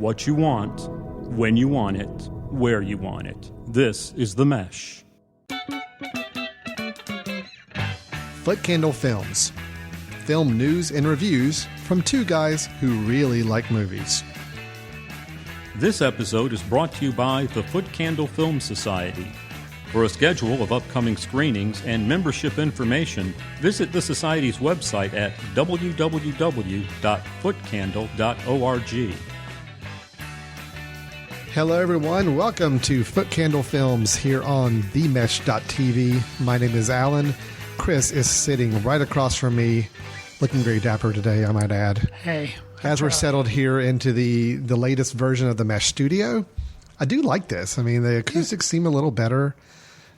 what you want, when you want it, where you want it. This is The Mesh. Footcandle Films. Film news and reviews from two guys who really like movies. This episode is brought to you by the Footcandle Film Society. For a schedule of upcoming screenings and membership information, visit the Society's website at www.footcandle.org. Hello, everyone. Welcome to Footcandle Films here on themesh.tv. My name is Alan. Chris is sitting right across from me, looking very dapper today, I might add. Hey. As we're settled here into the latest version of the Mesh Studio, I do like this. I mean, the acoustics seem a little better.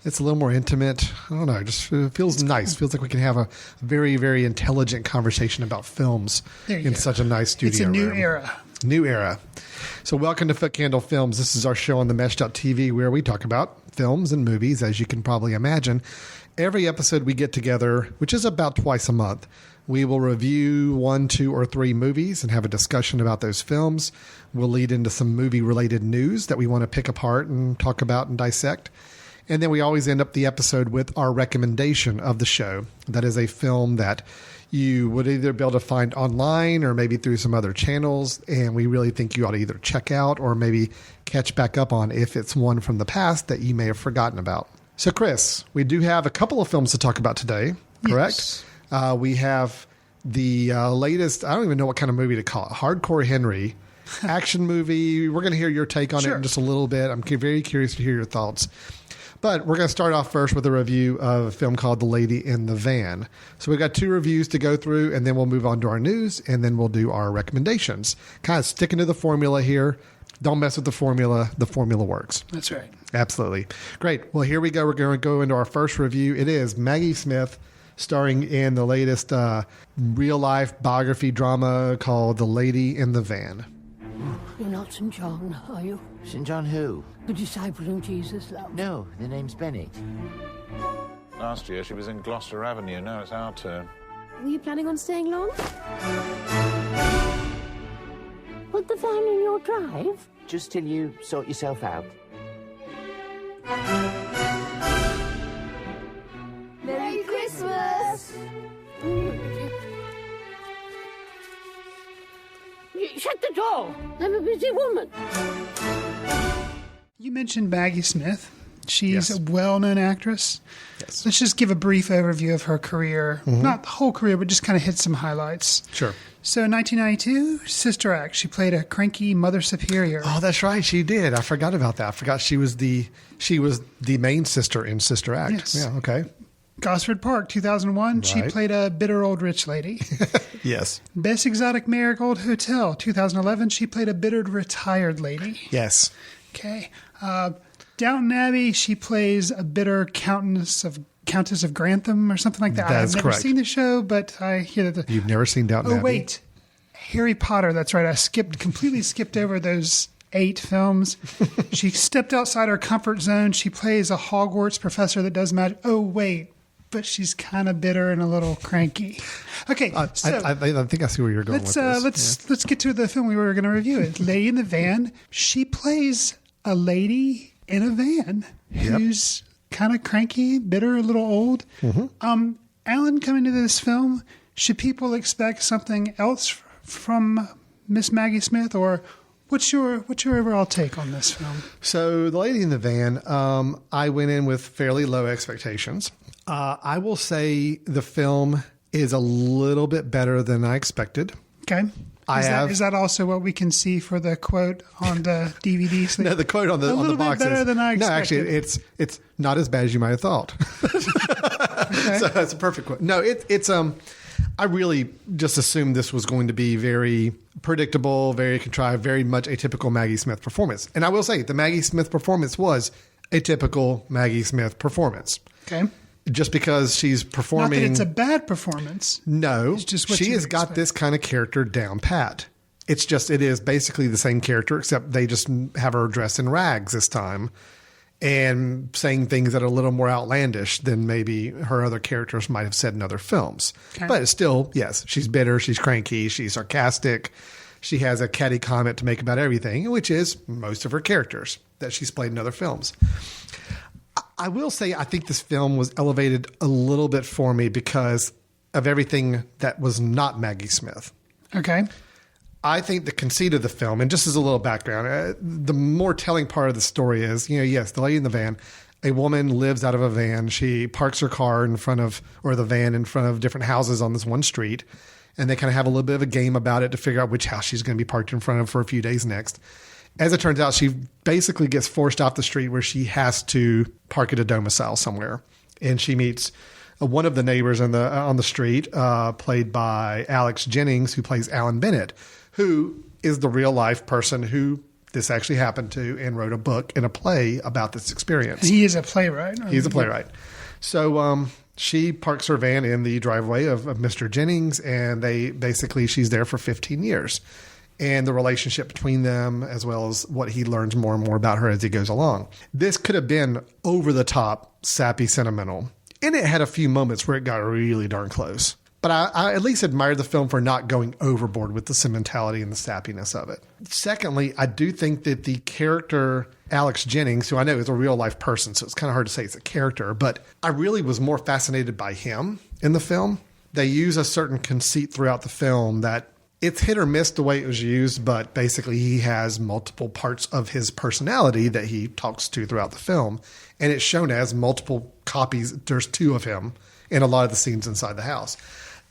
It's a little more intimate. I don't know. It just feels nice. Feels like we can have a very, very intelligent conversation about films in such a nice studio. It's a new room. era. New era. So welcome to Footcandle Films. This is our show on the Mesh.tv where we talk about films and movies, as you can probably imagine. Every episode we get together, which is about twice a month, we will review 1, 2, or 3 movies and have a discussion about those films. We'll lead into some movie-related news that we want to pick apart and talk about and dissect. And then we always end up the episode with our recommendation of the show. That is a film that you would either be able to find online or maybe through some other channels, and we really think you ought to either check out or maybe catch back up on if it's one from the past that you may have forgotten about. So, Chris, we do have a couple of films to talk about today, correct? Yes. We have the latest, I don't even know what kind of movie to call it, Hardcore Henry, action movie. We're going to hear your take on it in just a little bit. I'm very curious to hear your thoughts. But we're going to start off first with a review of a film called The Lady in the Van. So we've got 2 reviews to go through, and then we'll move on to our news, and then we'll do our recommendations. Kind of sticking to the formula here. Don't mess with the formula. The formula works. That's right. Absolutely. Great. Well, here we go. We're going to go into our first review. It is Maggie Smith, starring in the latest real-life biography drama called The Lady in the Van. You're not St. John, are you? St. John who? The disciple whom Jesus loved. No, the name's Benny. Last year she was in Gloucester Avenue. Now it's our turn. Were you planning on staying long? Put the van in your drive? Just till you sort yourself out. Merry Christmas! Shut the door! I'm a busy woman. You mentioned Maggie Smith. She's a well-known actress. Yes. Let's just give a brief overview of her career. Mm-hmm. Not the whole career, but just kind of hit some highlights. Sure. So in 1992, Sister Act. She played a cranky Mother Superior. Oh, that's right. She did. I forgot about that. I forgot she was the main sister in Sister Act. Yes. Yeah, okay. Gosford Park, 2001. Right. She played a bitter old rich lady. Yes. Best Exotic Marigold Hotel, 2011. She played a bitter retired lady. Yes. Okay. Downton Abbey, she plays a bitter Countess of Grantham or something like that. That's I've never seen the show, but I hear that. You've never seen Downton Abbey? Oh, wait. Harry Potter, that's right. I completely skipped over those 8 films. She stepped outside her comfort zone. She plays a Hogwarts professor that does magic. Oh, wait. But she's kind of bitter and a little cranky. Okay, so I think I see where you're going with this. Let's get to the film we were going to review. It Lady in the Van. She plays a lady in a van who's kind of cranky, bitter, a little old. Mm-hmm. Alan, coming to this film, should people expect something else from Miss Maggie Smith, or what's your overall take on this film? So, The Lady in the Van, I went in with fairly low expectations. I will say the film is a little bit better than I expected. Okay. Is that also what we can see for the quote on the DVD sleeve? No, the quote on the box is... A little bit better than I expected. No, actually, it's not as bad as you might have thought. Okay. So that's a perfect quote. No, it's I really just assumed this was going to be very predictable, very contrived, very much a typical Maggie Smith performance. And I will say, the Maggie Smith performance was a typical Maggie Smith performance. Okay. Just because she's performing... Not that it's a bad performance. No. It's just what she has got this kind of character down pat. It is basically the same character, except they just have her dressed in rags this time and saying things that are a little more outlandish than maybe her other characters might have said in other films. Okay. But it's still, yes, she's bitter, she's cranky, she's sarcastic, she has a catty comment to make about everything, which is most of her characters that she's played in other films. I will say I think this film was elevated a little bit for me because of everything that was not Maggie Smith. Okay. I think the conceit of the film, and just as a little background, the more telling part of the story is, yes, the lady in the van, a woman lives out of a van. She parks her car in front of, or the van in front of different houses on this one street. And they kind of have a little bit of a game about it to figure out which house she's going to be parked in front of for a few days next. As it turns out, she basically gets forced off the street where she has to park at a domicile somewhere. And she meets one of the neighbors on the street, played by Alex Jennings, who plays Alan Bennett, who is the real life person who this actually happened to and wrote a book and a play about this experience. He is a playwright. He's a playwright. So she parks her van in the driveway of Mr. Jennings, and she's there for 15 years. And the relationship between them, as well as what he learns more and more about her as he goes along. This could have been over the top, sappy, sentimental. And it had a few moments where it got really darn close. But I at least admired the film for not going overboard with the sentimentality and the sappiness of it. Secondly, I do think that the character Alex Jennings, who I know is a real life person, so it's kind of hard to say it's a character, but I really was more fascinated by him in the film. They use a certain conceit throughout the film that it's hit or miss the way it was used, but basically he has multiple parts of his personality that he talks to throughout the film. And it's shown as multiple copies. There's two of him in a lot of the scenes inside the house.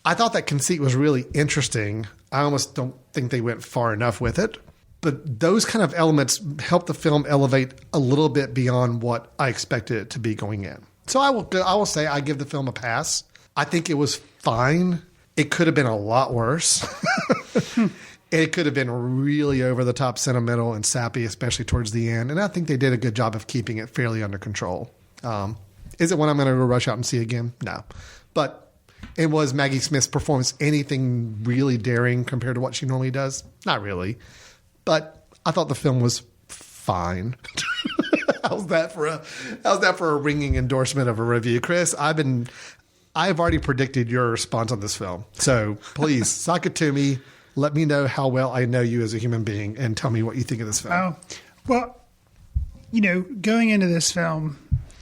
I thought that conceit was really interesting. I almost don't think they went far enough with it. But those kind of elements help the film elevate a little bit beyond what I expected it to be going in. So I will say I give the film a pass. I think it was fine. It could have been a lot worse. It could have been really over the top sentimental and sappy, especially towards the end. And I think they did a good job of keeping it fairly under control. Is it one I'm going to go rush out and see again? No. But it was Maggie Smith's performance anything really daring compared to what she normally does? Not really. But I thought the film was fine. How's that for a ringing endorsement of a review? Chris, I've already predicted your response on this film. So please sock it to me. Let me know how well I know you as a human being and tell me what you think of this film. Oh, well, going into this film,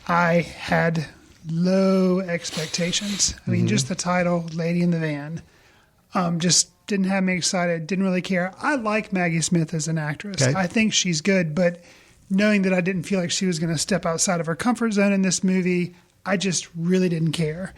I had low expectations. I mean, just the title, Lady in the Van, just didn't have me excited, didn't really care. I like Maggie Smith as an actress. Okay. I think she's good, but knowing that I didn't feel like she was going to step outside of her comfort zone in this movie, I just really didn't care.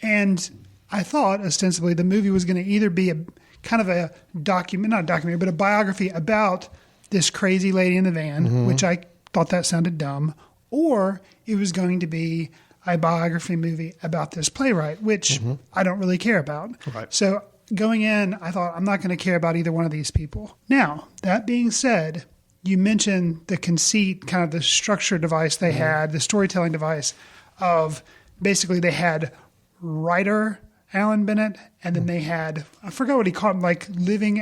And I thought, ostensibly, the movie was going to either be a kind of a not a documentary, but a biography about this crazy lady in the van, which I thought that sounded dumb, or it was going to be a biography movie about this playwright, which I don't really care about. Right. So going in, I thought, I'm not going to care about either one of these people. Now, that being said, you mentioned the conceit, kind of the structure device they had, the storytelling device of basically they had writer Alan Bennett, and then they had, I forgot what he called him, like living.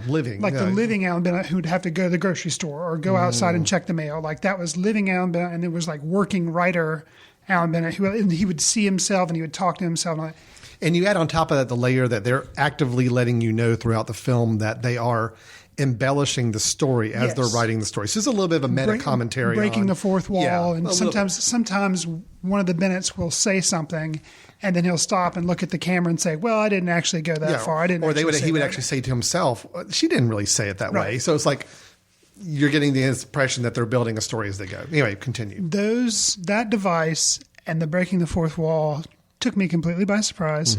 Living. Like the living Alan Bennett who'd have to go to the grocery store or go outside and check the mail. Like that was living Alan Bennett, and there was like working writer Alan Bennett, he would see himself and he would talk to himself. And you add on top of that the layer that they're actively letting you know throughout the film that they are embellishing the story as they're writing the story. So it's a little bit of a meta commentary. Breaking the fourth wall. And sometimes one of the Bennetts will say something and then he'll stop and look at the camera and say, well, I didn't actually go that far. I didn't. Or he would actually say to himself, she didn't really say it that way. So it's like you're getting the impression that they're building a story as they go. Anyway, continue. That device and the breaking the fourth wall took me completely by surprise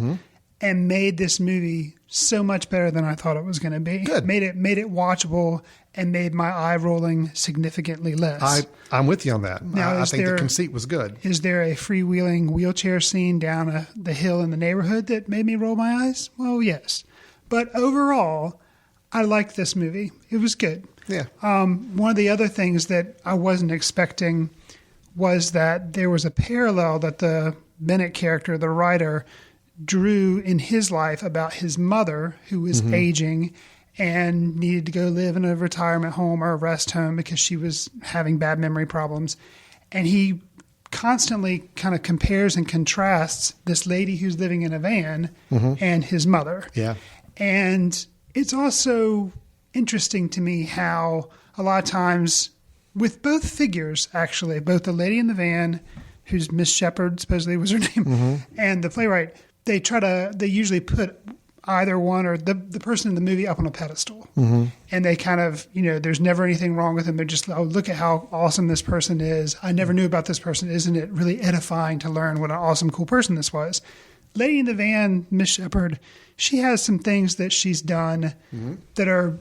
and made this movie so much better than I thought it was going to be. Good. Made it watchable and made my eye rolling significantly less. I'm with you on that. Now, I think the conceit was good. Is there a freewheeling wheelchair scene down the hill in the neighborhood that made me roll my eyes? Well, yes. But overall, I liked this movie. It was good. Yeah. One of the other things that I wasn't expecting was that there was a parallel that the Bennett character, the writer, drew in his life about his mother who was aging and needed to go live in a retirement home or a rest home because she was having bad memory problems. And he constantly kind of compares and contrasts this lady who's living in a van and his mother. Yeah. And it's also interesting to me how a lot of times with both figures, actually, both the lady in the van, who's Miss Shepherd, supposedly was her name, and the playwright, they usually put either one or the person in the movie up on a pedestal. And they kind of, there's never anything wrong with them. They're just, oh, look at how awesome this person is. I never knew about this person. Isn't it really edifying to learn what an awesome, cool person this was? Lady in the Van, Miss Shepherd, she has some things that she's done that are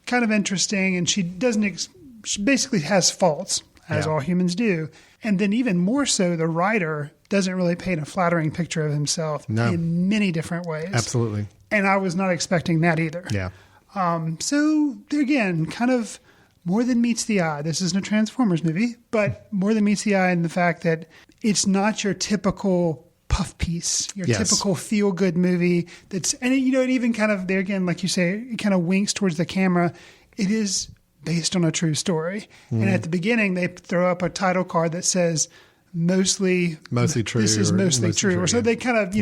kind of interesting, and she doesn't, she basically has faults, as all humans do. And then even more so, the writer doesn't really paint a flattering picture of himself in many different ways. Absolutely. And I was not expecting that either. Yeah. So, again, kind of more than meets the eye. This isn't a Transformers movie, but more than meets the eye in the fact that it's not your typical puff piece, your typical feel-good movie. And it even kind of, there again, like you say, it kind of winks towards the camera. It is based on a true story. And at the beginning, they throw up a title card that says, mostly true. This is mostly true. Or so they kind of,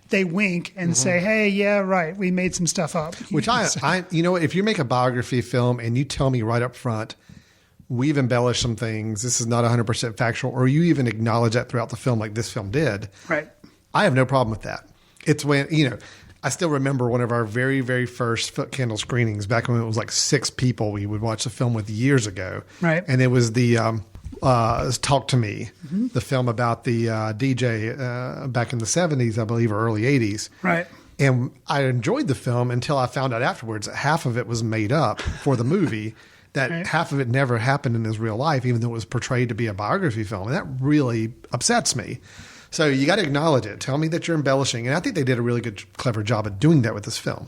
they wink and say, hey, yeah, right, we made some stuff up. Which if you make a biography film and you tell me right up front, we've embellished some things, this is not 100% factual, or you even acknowledge that throughout the film like this film did, right? I have no problem with that. It's when, I still remember one of our very, very first Footcandle screenings back when it was like 6 people we would watch the film with years ago. Right. And it was the Talk to Me, the film about the DJ back in the 70s, I believe, or early 80s. Right. And I enjoyed the film until I found out afterwards that half of it was made up for the movie, that half of it never happened in his real life, even though it was portrayed to be a biography film. And that really upsets me. So you got to acknowledge it. Tell me that you're embellishing. And I think they did a really good, clever job of doing that with this film.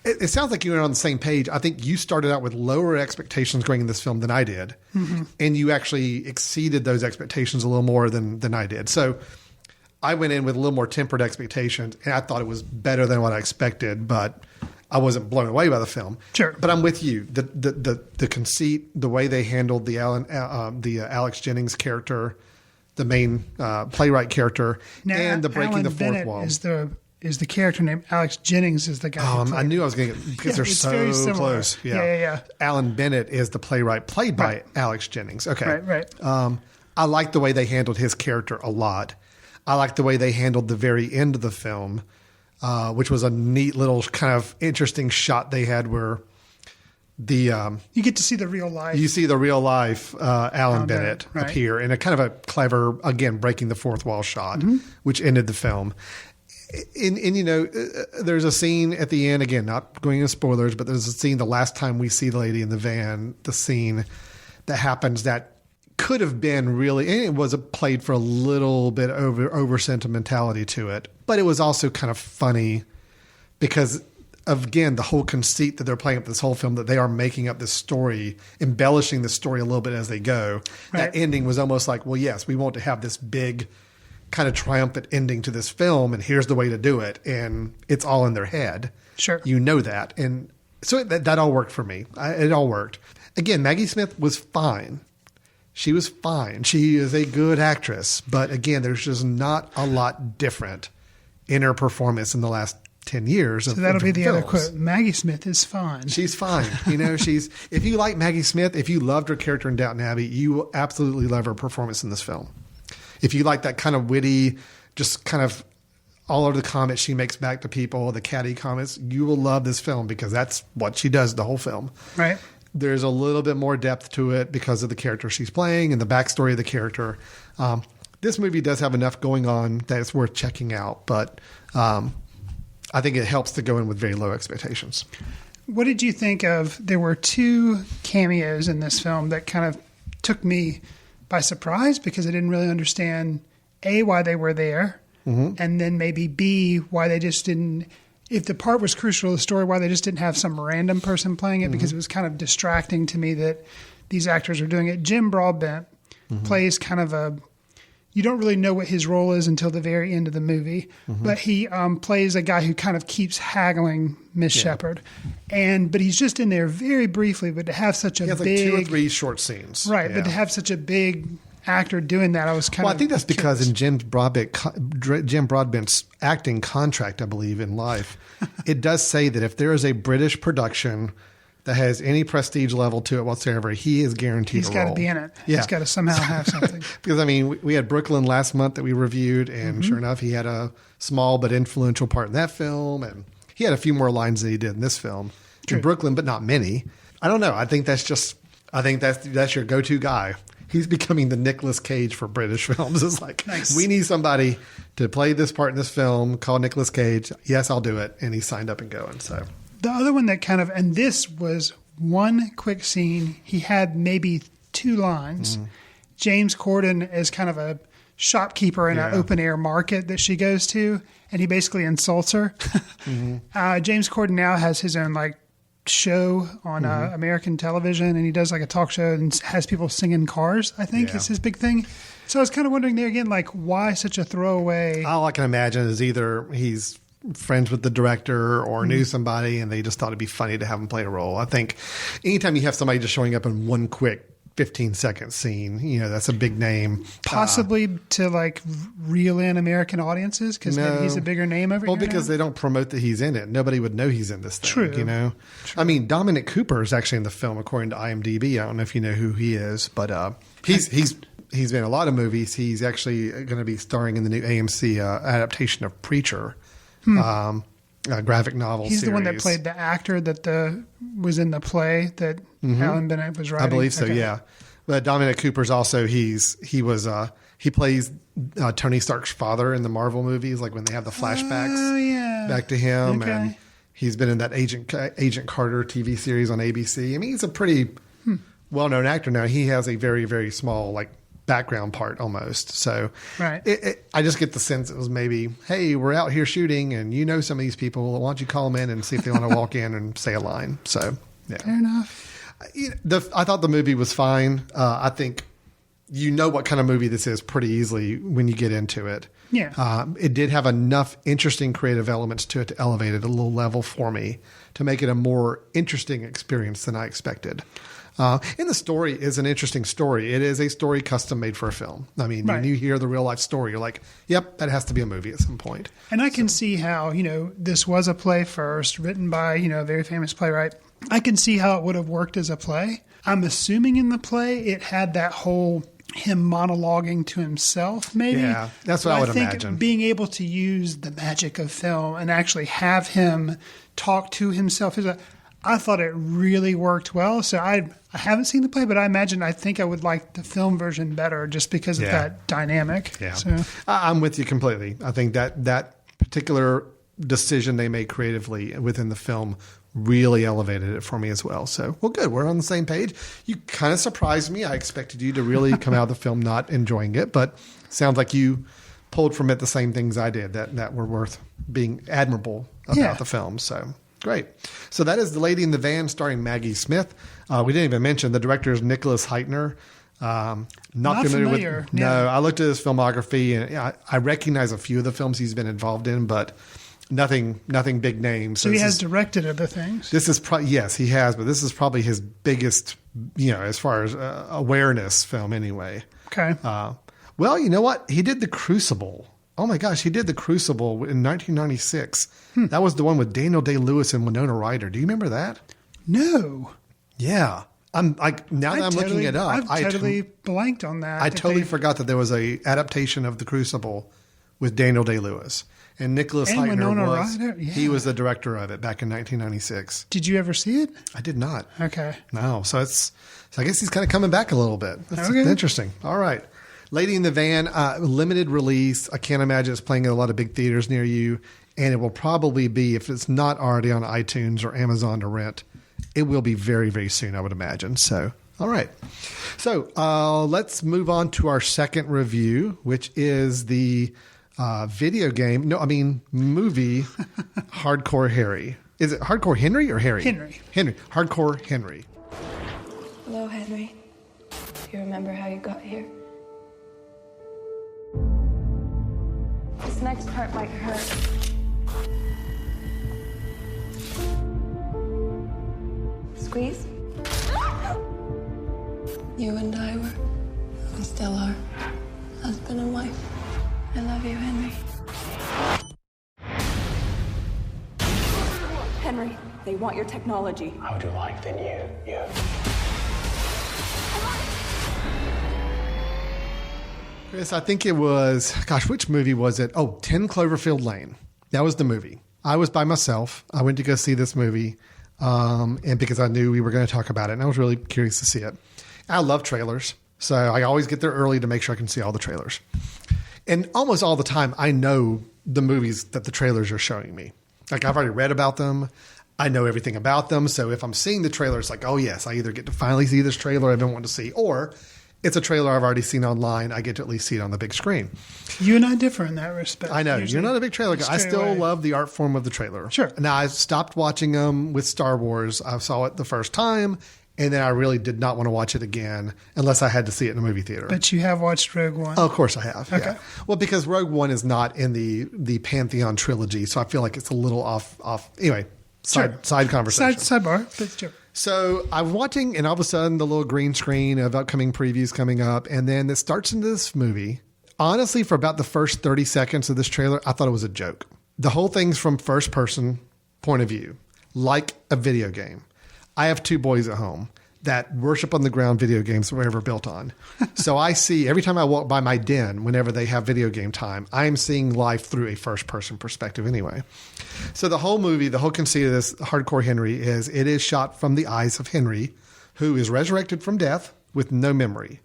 It sounds like you're on the same page. I think you started out with lower expectations going in this film than I did. And you actually exceeded those expectations a little more than I did. So I went in with a little more tempered expectations, and I thought it was better than what I expected, but I wasn't blown away by the film. Sure. But I'm with you. The conceit, the way they handled the Alex Jennings character, the main playwright character, now, and the breaking Alan the fourth Bennett wall. Is the character name. Alex Jennings is the guy. I knew I was going to get, because they're so close. Yeah. Alan Bennett is the playwright played by Alex Jennings. Okay. Right. I like the way they handled his character a lot. I like the way they handled the very end of the film, which was a neat little kind of interesting shot they had where you get to see the real life. You see the real life Alan Bennett right. appear in a kind of a clever, again, breaking the fourth wall shot, which ended the film. And there's a scene at the end, again, not going into spoilers, but there's a scene the last time we see the lady in the van, the scene that happens that could have been really, and it was played for a little bit over sentimentality to it, but it was also kind of funny because of, again, the whole conceit that they're playing up this whole film, that they are making up this story, embellishing the story a little bit as they go. Right. That ending was almost like, well, yes, we want to have this big kind of triumphant ending to this film, and here's the way to do it. And it's all in their head. Sure. You know that. And so that all worked for me. It all worked. Again, Maggie Smith was fine. She was fine. She is a good actress. But again, there's just not a lot different in her performance in the last 10 years. So that'll be the other quote. Maggie Smith is fine. She's fine. If you like Maggie Smith, if you loved her character in Downton Abbey, you will absolutely love her performance in this film. If you like that kind of witty, just kind of all of the comments she makes back to people, the catty comments, you will love this film because that's what she does the whole film. Right. There's a little bit more depth to it because of the character she's playing and the backstory of the character. This movie does have enough going on that it's worth checking out, but I think it helps to go in with very low expectations. What did you think of, there were 2 cameos in this film that kind of took me by surprise because I didn't really understand, A, why they were there, and then maybe B, why they just didn't, if the part was crucial to the story, why they just didn't have some random person playing it, because it was kind of distracting to me that these actors are doing it. Jim Broadbent plays kind of you don't really know what his role is until the very end of the movie, but he plays a guy who kind of keeps haggling Miss Shepherd. But he's just in there very briefly, but to have such a big... He has like 2 or 3 short scenes. Right, but to have such a big actor doing that, I was kind of... Well, I think that's because in Jim Broadbent's acting contract, I believe, in life, it does say that if there is a British production that has any prestige level to it whatsoever, he is guaranteed He's a got role. to be in it. Yeah. He's got to somehow have something. Because, I mean, we had Brooklyn last month that we reviewed, and sure enough, he had a small but influential part in that film, and he had a few more lines than he did in this film. True. In Brooklyn, but not many. I don't know. I think that's your go-to guy. He's becoming the Nicolas Cage for British films. It's like, Nice. we need somebody to play this part in this film, call Nicolas Cage. Yes, I'll do it. And he signed up and going. So The other one that kind of, and this was one quick scene. He had maybe 2 lines. James Corden is kind of a shopkeeper in an open air market that she goes to, and he basically insults her. James Corden now has his own like show on American television, and he does like a talk show and has people singing Cars, I think is his big thing. So I was kind of wondering there again, like, why such a throwaway? all I can imagine is either he's friends with the director or knew somebody and they just thought it'd be funny to have him play a role. I think anytime you have somebody just showing up in one quick 15-second scene, that's a big name. Possibly to like reel in American audiences because maybe he's a bigger name over Well, here because now? they don't promote that he's in it. Nobody would know he's in this thing. True. I mean, Dominic Cooper is actually in the film according to IMDb. I don't know if you know who he is, but he's been in a lot of movies. He's actually going to be starring in the new AMC adaptation of Preacher. A graphic novel He's series. the one that played the actor that was in the play that Alan Bennett was writing. I believe so. Okay. Yeah, but Dominic Cooper's also he plays Tony Stark's father in the Marvel movies, like when they have the flashbacks back to him, Okay. and he's been in that Agent Carter TV series on ABC. I mean, he's a pretty well-known actor now. He has a very, very small like background part almost. So Right. I just get the sense it was maybe, hey, we're out here shooting, and some of these people. Why don't you call them in and see if they want to walk in and say a line? So yeah. Fair enough. I thought the movie was fine. I think what kind of movie this is pretty easily when you get into it. Yeah. It did have enough interesting creative elements to it to elevate it a little level for me to make it a more interesting experience than I expected. And the story is an interesting story. It is a story custom made for a film. I mean, when you hear the real life story, you're like, yep, that has to be a movie at some point. And I can see how, this was a play first, written by, a very famous playwright. I can see how it would have worked as a play. I'm assuming in the play it had that whole him monologuing to himself, maybe. Yeah, that's what I would think imagine. Being able to use the magic of film and actually have him talk to himself I thought it really worked well. So I haven't seen the play, but I think I would like the film version better just because of that dynamic. Yeah, So, I'm with you completely. I think that particular decision they made creatively within the film really elevated it for me as well. So, well, good. We're on the same page. You kind of surprised me. I expected you to really come out of the film not enjoying it, but sounds like you pulled from it the same things I did that were worth being admirable about the film. So, great. So that is The Lady in the Van starring Maggie Smith. We didn't even mention the director is Nicholas Heitner. Not familiar with. No, I looked at his filmography and I recognize a few of the films he's been involved in, but nothing big names. so he has directed other things. This is yes, he has, but this is probably his biggest, as far as awareness film anyway. Okay. Well, you know what? He did The Crucible. Oh my gosh, he did The Crucible in 1996. That was the one with Daniel Day-Lewis and Winona Ryder. Do you remember that? No. Yeah. I'm like now that I'm looking it up. I've totally blanked on that. I totally forgot that there was a adaptation of The Crucible with Daniel Day-Lewis and Nicholas And Heitner Winona was. Ryder? Yeah. He was the director of it back in 1996. Did you ever see it? I did not. Okay. No, so I guess he's kind of coming back a little bit. That's Okay. interesting. All right. Lady in the Van, limited release. I can't imagine it's playing in a lot of big theaters near you. And it will probably be, if it's not already on iTunes or Amazon to rent, it will be very, very soon, I would imagine. So, all right. So let's move on to our second review, which is the movie Hardcore Harry. Is it Hardcore Henry or Harry? Henry. Hardcore Henry. Hello, Henry. Do you remember how you got here? This next part might hurt. Squeeze? You and I were, we still are, husband and wife. I love you, Henry. Henry, They want your technology. I would like then you. Chris, I think it was, gosh, which movie was it? Oh, 10 Cloverfield Lane. That was the movie. I was by myself. I went to go see this movie, and because I knew we were going to talk about it, and I was really curious to see it. I love trailers, so I always get there early to make sure I can see all the trailers. And almost all the time, I know the movies that the trailers are showing me. Like, I've already read about them. I know everything about them. So if I'm seeing the trailer, it's like, oh, yes, I either get to finally see this trailer I've been wanting to see, or it's a trailer I've already seen online. I get to at least see it on the big screen. You and I differ in that respect. I know. You're not a big trailer guy. I still love the art form of the trailer. Sure. Now, I stopped watching them with Star Wars. I saw it the first time, and then I really did not want to watch it again unless I had to see it in a movie theater. But you have watched Rogue One. Oh, of course I have. Okay. Yeah. Well, because Rogue One is not in the Pantheon trilogy, so I feel like it's a little off. Anyway, side conversation. Sidebar. But sure. So I'm watching, and all of a sudden, the little green screen of upcoming previews coming up, and then it starts into this movie. Honestly, for about the first 30 seconds of this trailer, I thought it was a joke. The whole thing's from first-person point of view, like a video game. I have 2 boys at home that worship on the ground video games were ever built on. So I see, every time I walk by my den, whenever they have video game time, I'm seeing life through a first-person perspective anyway. So the whole movie, the whole conceit of this Hardcore Henry is it is shot from the eyes of Henry, who is resurrected from death with no memory.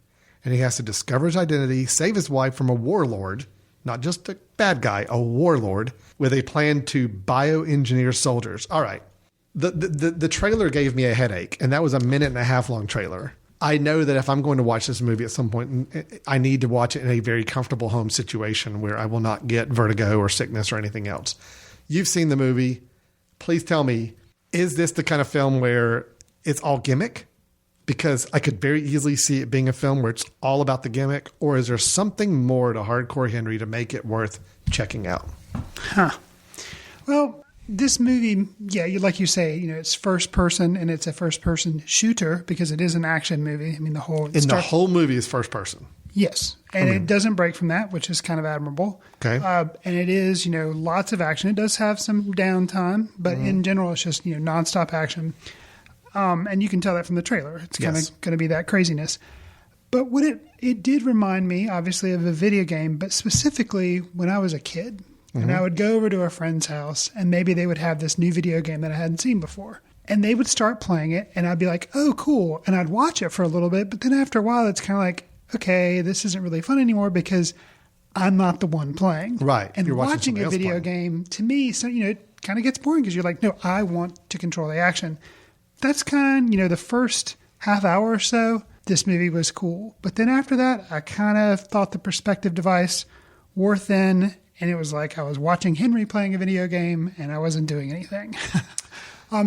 And he has to discover his identity, save his wife from a warlord, not just a bad guy, a warlord, with a plan to bioengineer soldiers. All right. The trailer gave me a headache, and that was a 1.5-minute long trailer. I know that if I'm going to watch this movie at some point, I need to watch it in a very comfortable home situation where I will not get vertigo or sickness or anything else. You've seen the movie. Please tell me, is this the kind of film where it's all gimmick? Because I could very easily see it being a film where it's all about the gimmick, or is there something more to Hardcore Henry to make it worth checking out? Well, this movie, yeah, like you say, it's first person, and it's a first person shooter because it is an action movie. I mean, the whole movie is first person. Yes, and it doesn't break from that, which is kind of admirable. Okay, and it is lots of action. It does have some downtime, but in general, it's just nonstop action. And you can tell that from the trailer. It's kind of going to be that craziness. But what it did remind me, obviously, of a video game, but specifically when I was a kid. And I would go over to a friend's house, and maybe they would have this new video game that I hadn't seen before. And they would start playing it, and I'd be like, oh, cool. And I'd watch it for a little bit, but then after a while, it's kind of like, okay, this isn't really fun anymore because I'm not the one playing. Right. And you're watching a video game, to me, so it kind of gets boring because you're like, no, I want to control the action. That's kind of, the first half hour or so, this movie was cool. But then after that, I kind of thought the perspective device wore thin. And it was like I was watching Henry playing a video game, and I wasn't doing anything.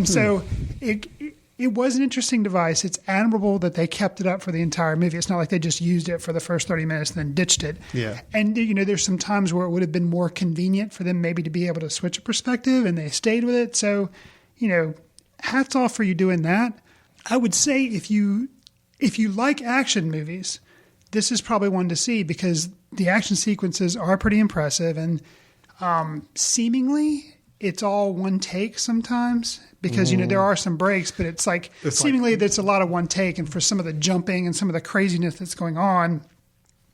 So it was an interesting device. It's admirable that they kept it up for the entire movie. It's not like they just used it for the first 30 minutes and then ditched it. Yeah. And, there's some times where it would have been more convenient for them maybe to be able to switch a perspective, and they stayed with it. So, hats off for you doing that. I would say if you like action movies, this is probably one to see because the action sequences are pretty impressive, and seemingly it's all one take sometimes because, there are some breaks, but it's seemingly there's a lot of one take, and for some of the jumping and some of the craziness that's going on,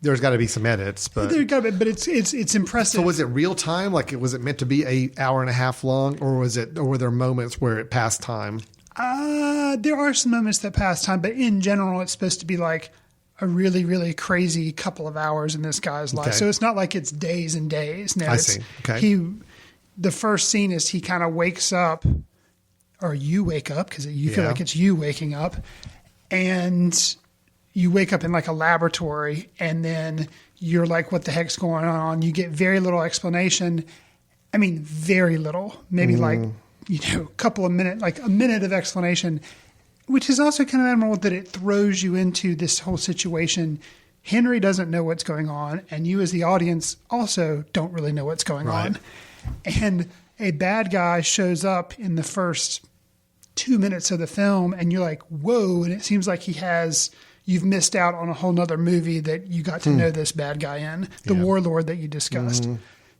there's got to be some edits, but it's impressive. So was it real time? Like, was it meant to be 1.5 hours long, or were there moments where it passed time? There are some moments that pass time, but in general, it's supposed to be like a really, really crazy couple of hours in this guy's life. So it's not like it's days and days. No, I see. Okay. The first scene is he kind of wakes up, or you wake up because you feel like it's you waking up, and you wake up in like a laboratory, and then you're like, what the heck's going on? You get very little explanation. I mean, very little, maybe like, a couple of minutes, like a minute of explanation, which is also kind of admirable that it throws you into this whole situation. Henry doesn't know what's going on, and you as the audience also don't really know what's going on. And a bad guy shows up in the first 2 minutes of the film, and you're like, whoa, and it seems like you've missed out on a whole nother movie that you got to know this bad guy in, the warlord that you discussed.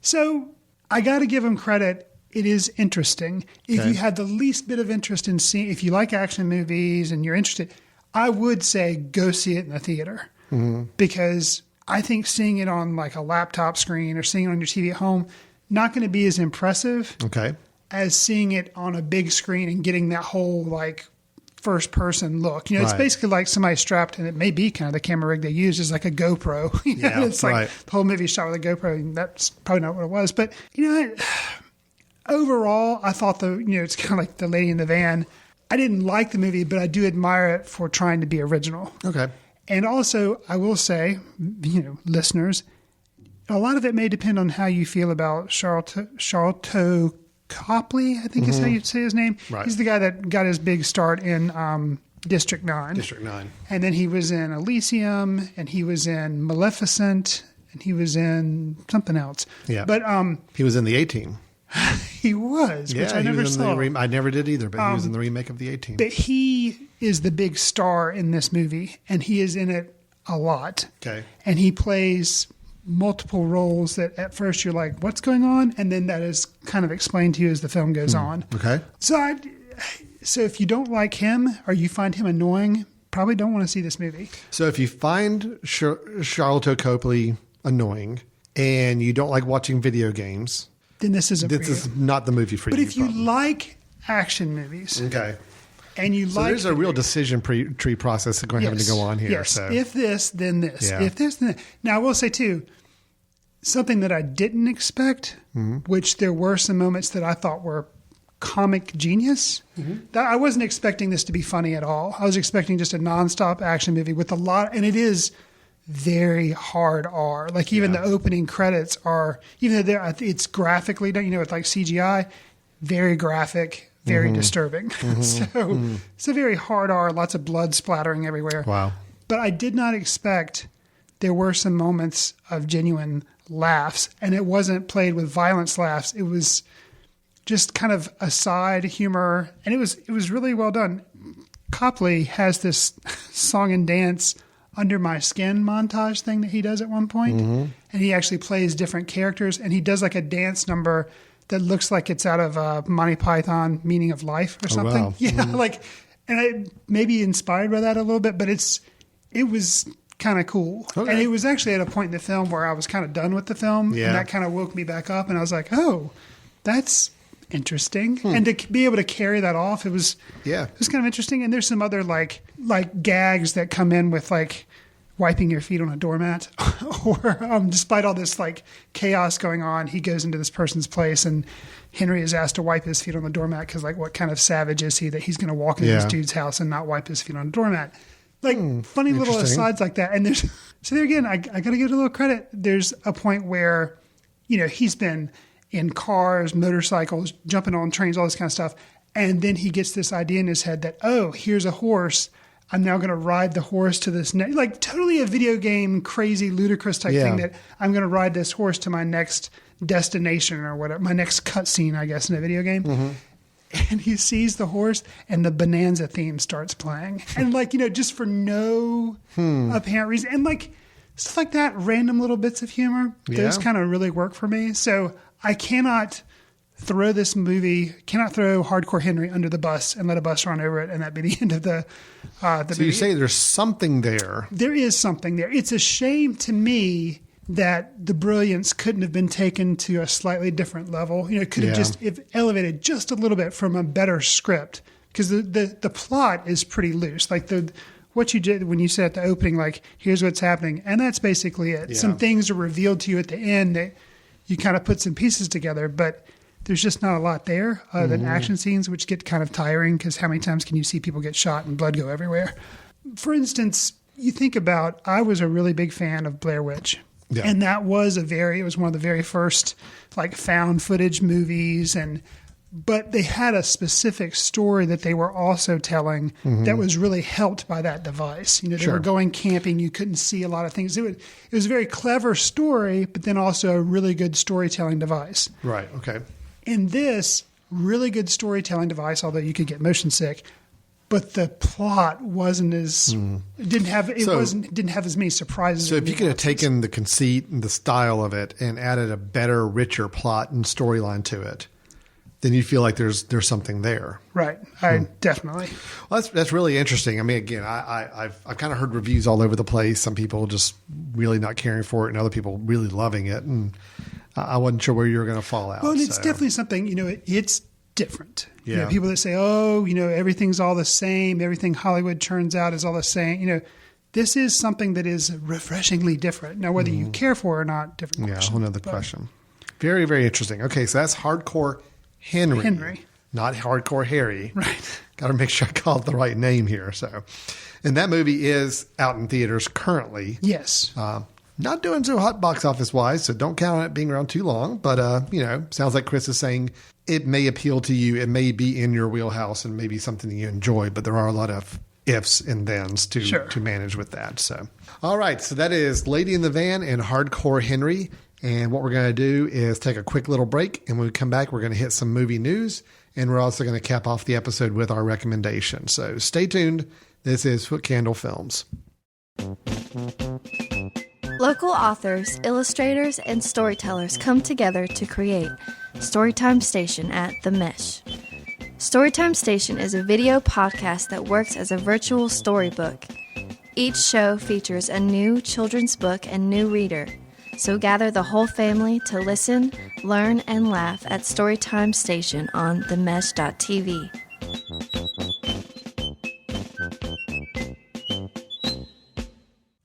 So I got to give him credit. it is interesting. If you had the least bit of interest in seeing, if you like action movies and you're interested, I would say go see it in the theater. Because I think seeing it on like a laptop screen or seeing it on your TV at home, not going to be as impressive as seeing it on a big screen and getting that whole like first person look. It's basically like somebody strapped, and it may be kind of the camera rig they use is like a GoPro. It's like the whole movie shot with a GoPro, and that's probably not what it was. But overall, I thought it's kind of like The Lady in the Van. I didn't like the movie, but I do admire it for trying to be original. Okay. And also, I will say, listeners, a lot of it may depend on how you feel about Charlton Copley, I think is how you say his name. Right. He's the guy that got his big start in District 9. District 9. And then he was in Elysium, and he was in Maleficent, and he was in something else. Yeah. But he was in the A-Team. He was, which I never saw. I never did either, but he was in the remake of the A-Team. But he is the big star in this movie, and he is in it a lot. Okay. And he plays multiple roles that at first you're like, what's going on? And then that is kind of explained to you as the film goes on. Okay. So if you don't like him or you find him annoying, probably don't want to see this movie. So if you find Charlton Copley annoying and you don't like watching video games, then this isn't for you. This is not the movie for you. But if you like action movies. Okay. And you like... there's a real decision tree process going having to go on here. Yes. So. If this, then this. Yeah. If this, then that. Now, I will say, too, something that I didn't expect, which there were some moments that I thought were comic genius. That I wasn't expecting this to be funny at all. I was expecting just a nonstop action movie with a lot... And it is very hard R. Like, even the opening credits are... Even though it's graphically done, with like CGI, very graphic... very disturbing. So it's a very hard R, lots of blood splattering everywhere. Wow. But I did not expect there were some moments of genuine laughs, and it wasn't played with violence laughs. It was just kind of aside humor, and it was really well done. Copley has this song and dance under my skin montage thing that he does at one point, and he actually plays different characters, and he does like a dance number that looks like it's out of Monty Python Meaning of Life or something. Wow. Yeah, and I maybe inspired by that a little bit, but it was kind of cool. Okay. And it was actually at a point in the film where I was kind of done with the film, and that kind of woke me back up, and I was like, oh, that's interesting. And to be able to carry that off, it was kind of interesting. And there's some other like gags that come in with like wiping your feet on a doormat, or despite all this like chaos going on, he goes into this person's place and Henry is asked to wipe his feet on the doormat because like what kind of savage is he that he's going to walk into this dude's house and not wipe his feet on a doormat? Like funny little asides like that. And so there again, I got to give it a little credit. There's a point where, he's been in cars, motorcycles, jumping on trains, all this kind of stuff. And then he gets this idea in his head that, oh, here's a horse. I'm now going to ride the horse to this next, like totally a video game, crazy, ludicrous type thing that I'm going to ride this horse to my next destination or whatever, my next cutscene, I guess, in a video game. And he sees the horse and the Bonanza theme starts playing. And like, just for no apparent reason. And like stuff like that, random little bits of humor, those kind of really work for me. So I cannot throw Hardcore Henry under the bus and let a bus run over it, and that be the end of the movie. So you say there's something there. There is something there. It's a shame to me that the brilliance couldn't have been taken to a slightly different level. It could have just elevated just a little bit from a better script, because the plot is pretty loose. Like what you did when you said at the opening, like, here's what's happening, and that's basically it. Yeah. Some things are revealed to you at the end that you kind of put some pieces together, but there's just not a lot there other than action scenes, which get kind of tiring because how many times can you see people get shot and blood go everywhere? For instance, you think about, I was a really big fan of Blair Witch. Yeah. And that was it was one of the very first like found footage movies, but they had a specific story that they were also telling that was really helped by that device. They were going camping. You couldn't see a lot of things. It was a very clever story, but then also a really good storytelling device. Right. Okay. In this, really good storytelling device, although you could get motion sick, but the plot wasn't as didn't have as many surprises. So if you could have taken the conceit and the style of it and added a better, richer plot and storyline to it, then you feel like there's something there. Right. I definitely. Well, that's really interesting. I mean, again, I've kind of heard reviews all over the place. Some people just really not caring for it, and other people really loving it. And I wasn't sure where you were going to fall out. Well, and it's definitely something, it's different. Yeah. People that say, oh, everything's all the same. Everything Hollywood turns out is all the same. This is something that is refreshingly different. Now, whether you care for it or not, different question. Yeah, another question. Very, very interesting. Okay, so that's Hardcore Henry. Not Hardcore Harry. Right. Got to make sure I call it the right name here. So, and that movie is out in theaters currently. Yes. Not doing so hot box office wise, so don't count on it being around too long. But, sounds like Chris is saying it may appeal to you. It may be in your wheelhouse and maybe something that you enjoy, but there are a lot of ifs and thens to manage with that. So, all right. So that is Lady in the Van and Hardcore Henry. And what we're going to do is take a quick little break. And when we come back, we're going to hit some movie news. And we're also going to cap off the episode with our recommendation. So stay tuned. This is Footcandle Films. Local authors, illustrators, and storytellers come together to create Storytime Station at The Mesh. Storytime Station is a video podcast that works as a virtual storybook. Each show features a new children's book and new reader. So gather the whole family to listen, learn, and laugh at Storytime Station on themesh.tv.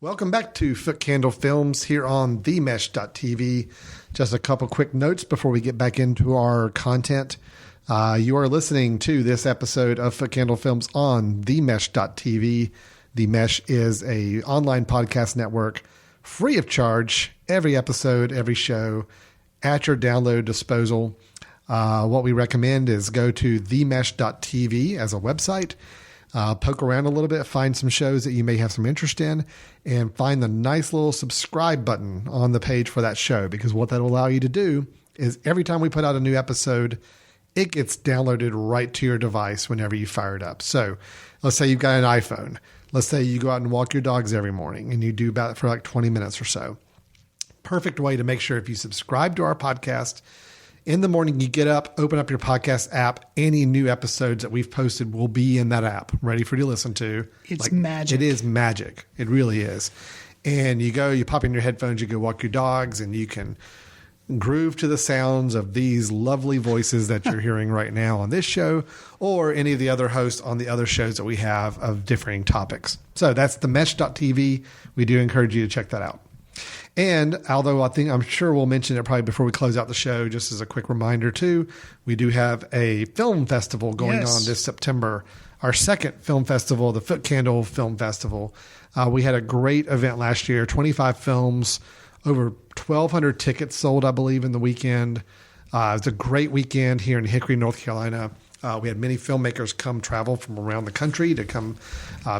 Welcome back to Footcandle Films here on themesh.tv. Just a couple quick notes before we get back into our content. You are listening to this episode of Footcandle Films on themesh.tv. The Mesh is a online podcast network free of charge, every episode, every show at your download disposal. What we recommend is go to themesh.tv as a website, poke around a little bit, find some shows that you may have some interest in, and find the nice little subscribe button on the page for that show, because what that will allow you to do is every time we put out a new episode, it gets downloaded right to your device whenever you fire it up. So let's say you've got an iPhone. Let's say you go out and walk your dogs every morning and you do about for like 20 minutes or so. Perfect way to make sure if you subscribe to our podcast in the morning, you get up, open up your podcast app. Any new episodes that we've posted will be in that app, ready for you to listen to. It's magic. It is magic. It really is. And you pop in your headphones, you go walk your dogs, and you can groove to the sounds of these lovely voices that you're hearing right now on this show, or any of the other hosts on the other shows that we have of differing topics. So that's themesh.tv. We do encourage you to check that out. And although I'm sure we'll mention it probably before we close out the show, just as a quick reminder too, we do have a film festival going on this September. Our second film festival, the Footcandle Film Festival. We had a great event last year, 25 films, over 1,200 tickets sold, I believe, in the weekend. It was a great weekend here in Hickory, North Carolina. We had many filmmakers come travel from around the country to come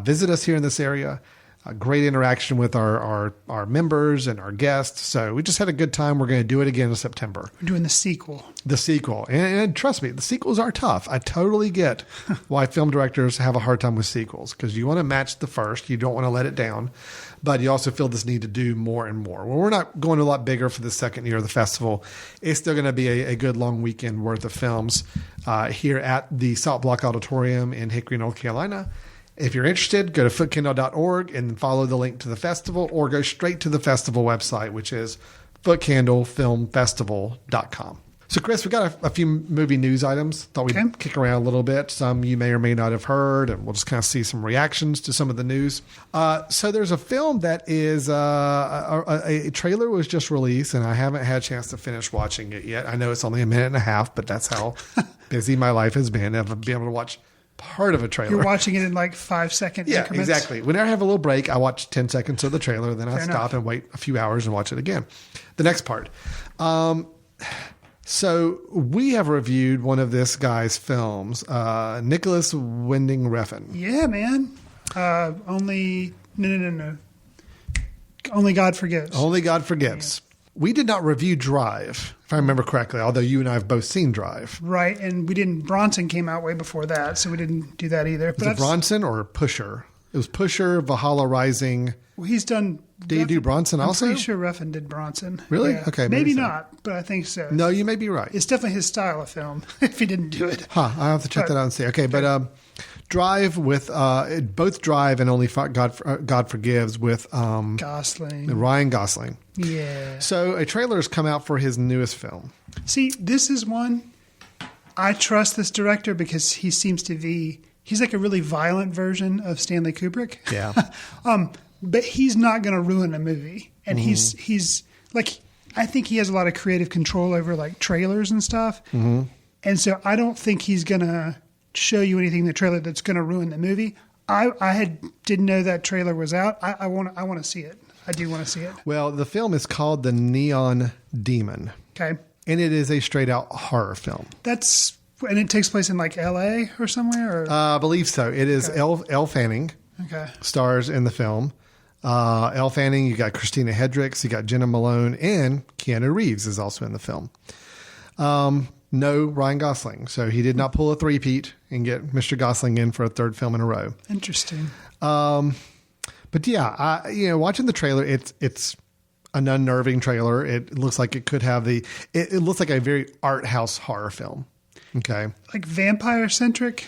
visit us here in this area. A great interaction with our members and our guests. So we just had a good time. We're going to do it again in September. We're doing the sequel. And trust me, the sequels are tough. I totally get why film directors have a hard time with sequels, because you want to match the first. You don't want to let it down. But you also feel this need to do more and more. Well, we're not going a lot bigger for the second year of the festival. It's still going to be a good long weekend worth of films here at the Salt Block Auditorium in Hickory, North Carolina. If you're interested, go to footcandle.org and follow the link to the festival, or go straight to the festival website, which is footcandlefilmfestival.com. So, Chris, we got a few movie news items. Thought we'd kick around a little bit. Some you may or may not have heard, and we'll just kind of see some reactions to some of the news. So there's a film that is a trailer was just released, and I haven't had a chance to finish watching it yet. I know it's only a minute and a half, but that's how busy my life has been. I've been able to watch part of a trailer. You're watching it in like 5-second increments? Yeah, exactly. Whenever I have a little break, I watch 10 seconds of the trailer, then I stop and wait a few hours and watch it again. The next part. So we have reviewed one of this guy's films, Nicholas Winding Refn. Yeah, man. Only God Forgives. Only God Forgives. Yeah. We did not review Drive, if I remember correctly, although you and I have both seen Drive. Right, and we didn't. Bronson came out way before that, so we didn't do that either. Is it Bronson or Pusher? It was Pusher, Valhalla Rising. Well, he's done. Did he do Bronson also? I'm pretty sure Refn did Bronson. Really? Yeah. Okay. Maybe so. not, but I think so. No, you may be right. It's definitely his style of film. If he didn't do it, I'll have to check that out and see. Okay, but Drive with both Drive and Only God Forgives with Gosling, Ryan Gosling. Yeah. So a trailer has come out for his newest film. See, this is one I trust this director because he seems to be. He's like a really violent version of Stanley Kubrick. Yeah. But he's not going to ruin a movie, and he's like, I think he has a lot of creative control over like trailers and stuff, and so I don't think he's going to show you anything in the trailer that's going to ruin the movie. I didn't know that trailer was out. I want to see it. I do want to see it. Well, the film is called The Neon Demon. Okay, and it is a straight out horror film. And it takes place in like L.A. or somewhere. Or? I believe so. It is Okay. Elle Fanning. Okay. Stars in the film. Elle Fanning, you got Christina Hendricks, you got Jenna Malone, and Keanu Reeves is also in the film. No Ryan Gosling, so he did not pull a three-peat and get Mr. Gosling in for a third film in a row. Interesting. But yeah, watching the trailer, it's an unnerving trailer. It looks like it could have it looks like a very art house horror film. Okay. Like vampire centric?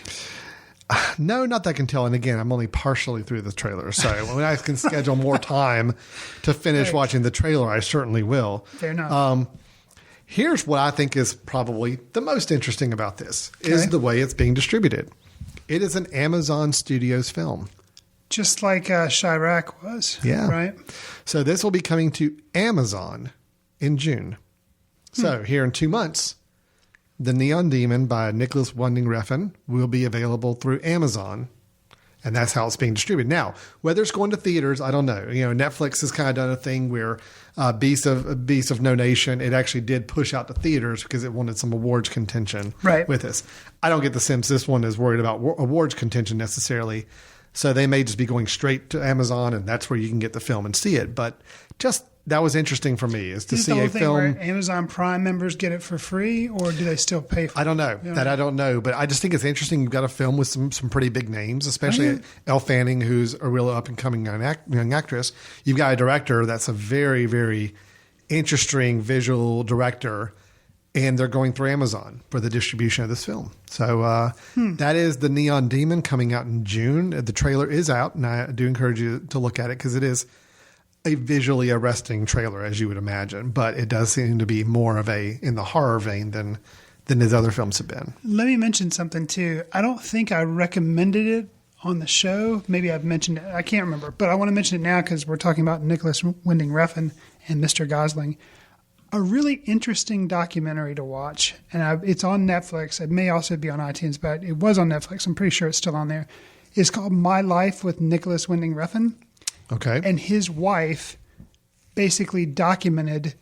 No, not that I can tell. And again, I'm only partially through the trailer. So when I can schedule more time to finish watching the trailer, I certainly will. Fair enough. Here's what I think is probably the most interesting about this is the way it's being distributed. It is an Amazon Studios film. Just like Chirac was. Yeah. Right? So this will be coming to Amazon in June. So here in 2 months, The Neon Demon by Nicholas Winding Refn will be available through Amazon, and that's how it's being distributed. Now, whether it's going to theaters, I don't know. Netflix has kind of done a thing where Beast of No Nation, it actually did push out to theaters because it wanted some awards contention with this. I don't get the sense this one is worried about awards contention necessarily, so they may just be going straight to Amazon, and that's where you can get the film and see it. But just that was interesting for me is to see a film where Amazon Prime members get it for free, or do they still pay for it? I don't know. I don't know. But I just think it's interesting. You've got a film with some pretty big names, especially Elle Fanning, who's a real up-and-coming young actress. You've got a director that's a very, very interesting visual director, and they're going through Amazon for the distribution of this film. So that is The Neon Demon coming out in June. The trailer is out, and I do encourage you to look at it because it is a visually arresting trailer, as you would imagine, but it does seem to be more of in the horror vein than his other films have been. Let me mention something too. I don't think I recommended it on the show. Maybe I've mentioned it. I can't remember, but I want to mention it now because we're talking about Nicholas Winding Refn and Mr. Gosling. A really interesting documentary to watch, and it's on Netflix. It may also be on iTunes, but it was on Netflix. I'm pretty sure it's still on there. It's called My Life with Nicholas Winding Refn. Okay. And his wife basically documented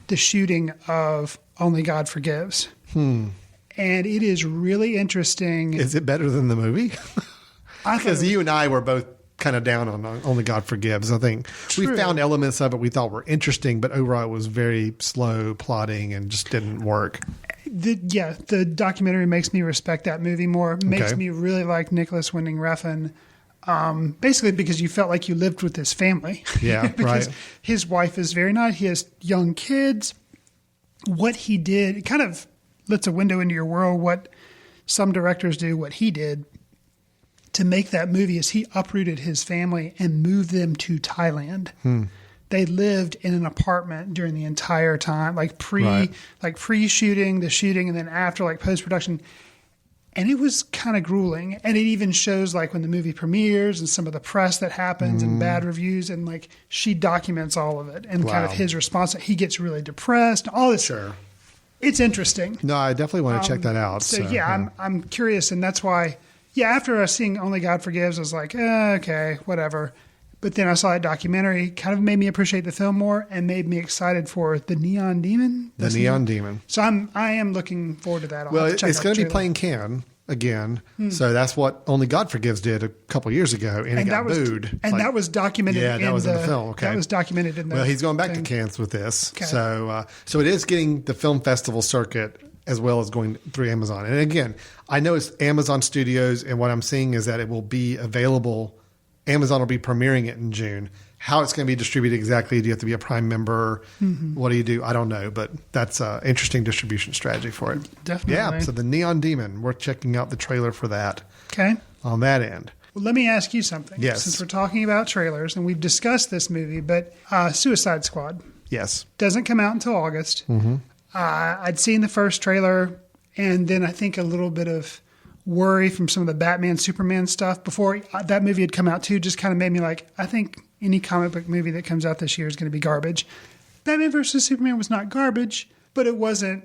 the shooting of Only God Forgives. And it is really interesting. Is it better than the movie? Because you and I were both kind of down on Only God Forgives. I think we found elements of it we thought were interesting, but overall it was very slow plotting and just didn't work. The documentary makes me respect that movie more. Makes me really like Nicholas Winding Refn. Basically because you felt like you lived with his family. Yeah, because right. His wife is very nice. He has young kids. What he did, it kind of lets a window into your world, what some directors do, what he did to make that movie is he uprooted his family and moved them to Thailand. They lived in an apartment during the entire time, like pre-shooting, the shooting, and then after, like post-production. And it was kind of grueling. And it even shows like when the movie premieres and some of the press that happens and bad reviews. And like she documents all of it and kind of his response. He gets really depressed. All this. Sure. It's interesting. No, I definitely want to check that out. So yeah, I'm curious. And that's why, after seeing Only God Forgives, I was like, okay, whatever. But then I saw that documentary, kind of made me appreciate the film more and made me excited for The Neon Demon. The Neon Demon. So I am looking forward to that. It's going to be playing Cannes again. So that's what Only God Forgives did a couple years ago, and it got booed. And that was documented in that was in the film. Okay. That was documented in the Well, he's going back to Cannes with this. Okay. So it is getting the film festival circuit as well as going through Amazon. And again, I know it's Amazon Studios, and what I'm seeing is that it will be available Amazon will be premiering it in June. How it's going to be distributed exactly? Do you have to be a Prime member? What do you do? I don't know, but that's an interesting distribution strategy for it. Definitely. Yeah, so the Neon Demon, we're checking out the trailer for that. Okay. On that end. Well, let me ask you something. Yes. Since we're talking about trailers, and we've discussed this movie, but Suicide Squad. Yes. Doesn't come out until August. I'd seen the first trailer, and then I think a little bit of worry from some of the Batman, Superman stuff before that movie had come out too, just kind of made me like, I think any comic book movie that comes out this year is going to be garbage. Batman versus Superman was not garbage, but it wasn't,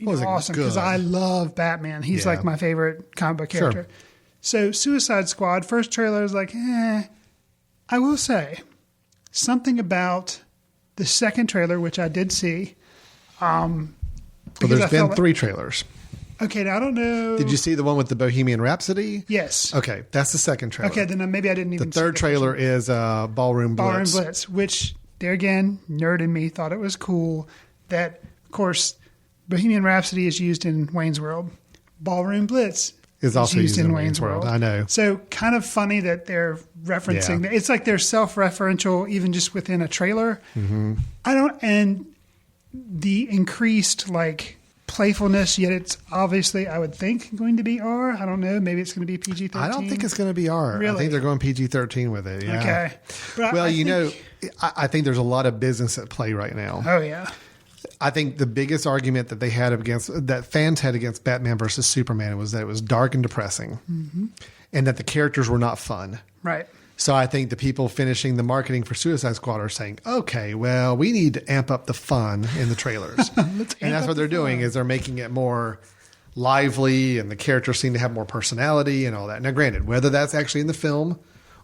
awesome because I love Batman. He's like my favorite comic book character. Sure. So Suicide Squad, first trailer was like, I will say something about the second trailer, which I did see. Well, there's been 3 trailers. Okay, now I don't know. Did you see the one with the Bohemian Rhapsody? Yes. Okay, that's the second trailer. Okay, then maybe I didn't even see the third trailer is Ballroom Blitz. Ballroom Blitz, which, there again, nerd in me thought it was cool that, of course, Bohemian Rhapsody is used in Wayne's World. Ballroom Blitz is also used in Wayne's World. I know. So kind of funny that they're referencing that. It's like they're self-referential even just within a trailer. And the increased playfulness, yet it's obviously, I would think, going to be R. I don't know. Maybe it's going to be PG-13. I don't think it's going to be R. Really? I think they're going PG-13 with it. Yeah. Okay. But well, I think there's a lot of business at play right now. Oh, yeah. I think the biggest argument that that fans had against Batman versus Superman was that it was dark and depressing, and that the characters were not fun. Right. So I think the people finishing the marketing for Suicide Squad are saying, okay, well, we need to amp up the fun in the trailers. And that's what they're doing is they're making it more lively, and the characters seem to have more personality and all that. Now, granted, whether that's actually in the film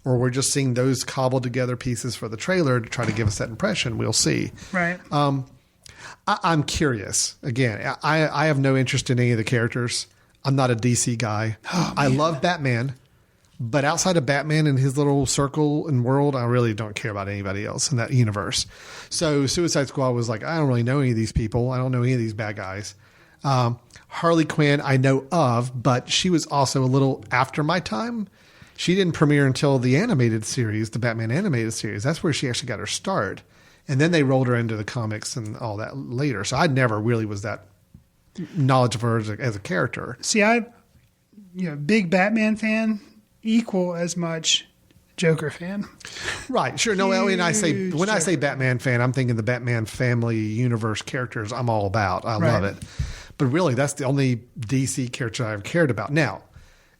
or we're just seeing those cobbled together pieces for the trailer to try to give us that impression, we'll see. Right. I'm curious. Again, I have no interest in any of the characters. I'm not a DC guy. I love Batman. But outside of Batman and his little circle and world, I really don't care about anybody else in that universe. So Suicide Squad was like, I don't really know any of these people. I don't know any of these bad guys. Harley Quinn I know of, but she was also a little after my time. She didn't premiere until the animated series, the Batman animated series. That's where she actually got her start. And then they rolled her into the comics and all that later. So I never really was that knowledgeable of her as a character. See, big Batman fan, equal as much Joker fan. Right. Sure. No, when I say Batman fan, I'm thinking the Batman family universe characters I'm all about. I love it. But really, that's the only DC character I've cared about. Now,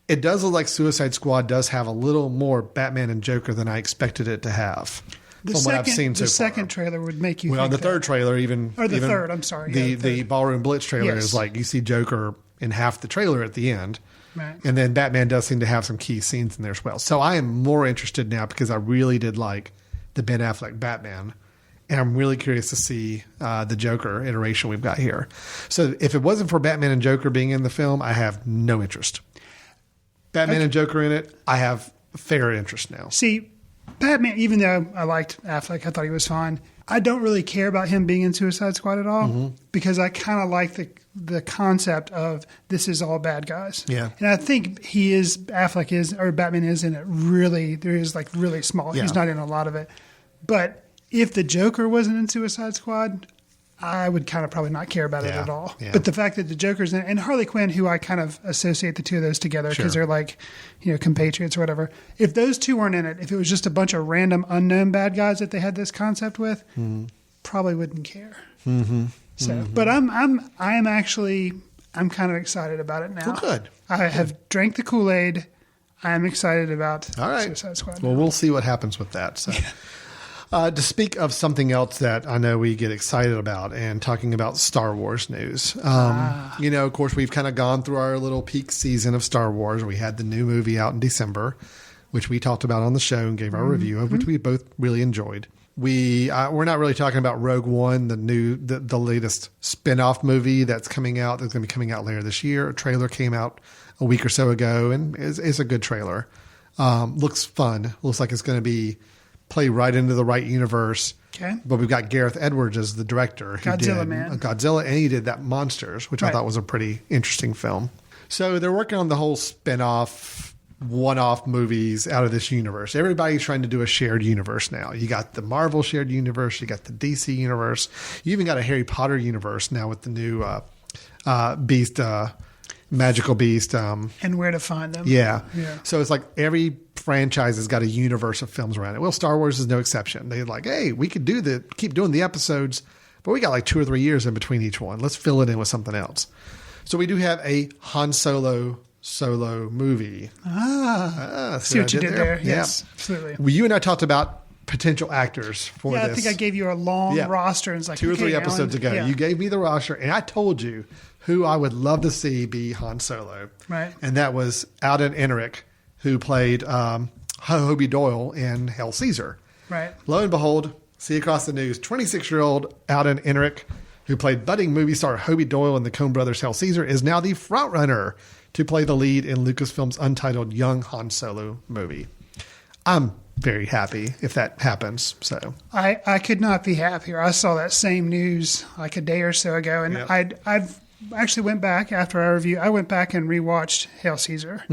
it does look like Suicide Squad does have a little more Batman and Joker than I expected it to have. What I've seen so far. The second trailer would make you think the third trailer third, I'm sorry. The Ballroom Blitz trailer is like you see Joker in half the trailer at the end. Right. And then Batman does seem to have some key scenes in there as well. So I am more interested now because I really did like the Ben Affleck Batman. And I'm really curious to see the Joker iteration we've got here. So if it wasn't for Batman and Joker being in the film, I have no interest. Batman and Joker in it, I have fair interest now. See, Batman, even though I liked Affleck, I thought he was fine. I don't really care about him being in Suicide Squad at all because I kind of like the concept of this is all bad guys. Yeah. And I think Batman is in it really small. Yeah. He's not in a lot of it. But if the Joker wasn't in Suicide Squad, I would kind of probably not care about it at all. Yeah. But the fact that the Joker's in it, and Harley Quinn, who I kind of associate the two of those together because they're like, compatriots or whatever. If those two weren't in it, if it was just a bunch of random unknown bad guys that they had this concept with, probably wouldn't care. So, but I'm kind of excited about it now. Well, good. I have drank the Kool-Aid. I'm excited about Suicide Squad. Well, we'll see what happens with that. So. To speak of something else that I know we get excited about and talking about Star Wars news. Of course, we've kind of gone through our little peak season of Star Wars. We had the new movie out in December, which we talked about on the show and gave our review of, which we both really enjoyed. We're not really talking about Rogue One, the latest spin-off movie that's coming out. That's going to be coming out later this year. A trailer came out a week or so ago, and it's a good trailer. Looks fun. Looks like it's going to play right into the right universe. Okay. But we've got Gareth Edwards as the director. Godzilla, and he did that Monsters, which I thought was a pretty interesting film. So they're working on the whole spin-off one-off movies out of this universe. Everybody's trying to do a shared universe now. You got the Marvel shared universe. You got the DC universe. You even got a Harry Potter universe now with the new Beast, Magical Beast. And where to find them. Yeah. So it's like every franchise has got a universe of films around it. Well, Star Wars is no exception. They're like, hey, we could keep doing the episodes, but we got like 2 or 3 years in between each one. Let's fill it in with something else. So we do have a Han Solo movie. See what you did there? Yes, absolutely. Well, you and I talked about potential actors for this. I think I gave you a long roster. And it's like 2 or 3 episodes ago. You gave me the roster, and I told you who I would love to see be Han Solo. Right. And that was Alden Ehrenreich, who played Hobie Doyle in Hail Caesar. Right. Lo and behold, see across the news, 26-year-old Alden Ehrenreich, who played budding movie star Hobie Doyle in the Coen Brothers' Hail Caesar, is now the frontrunner to play the lead in Lucasfilm's untitled Young Han Solo movie. I'm very happy if that happens. So I could not be happier. I saw that same news like a day or so ago, and I've actually went back after our review. I went back and rewatched Hail Caesar,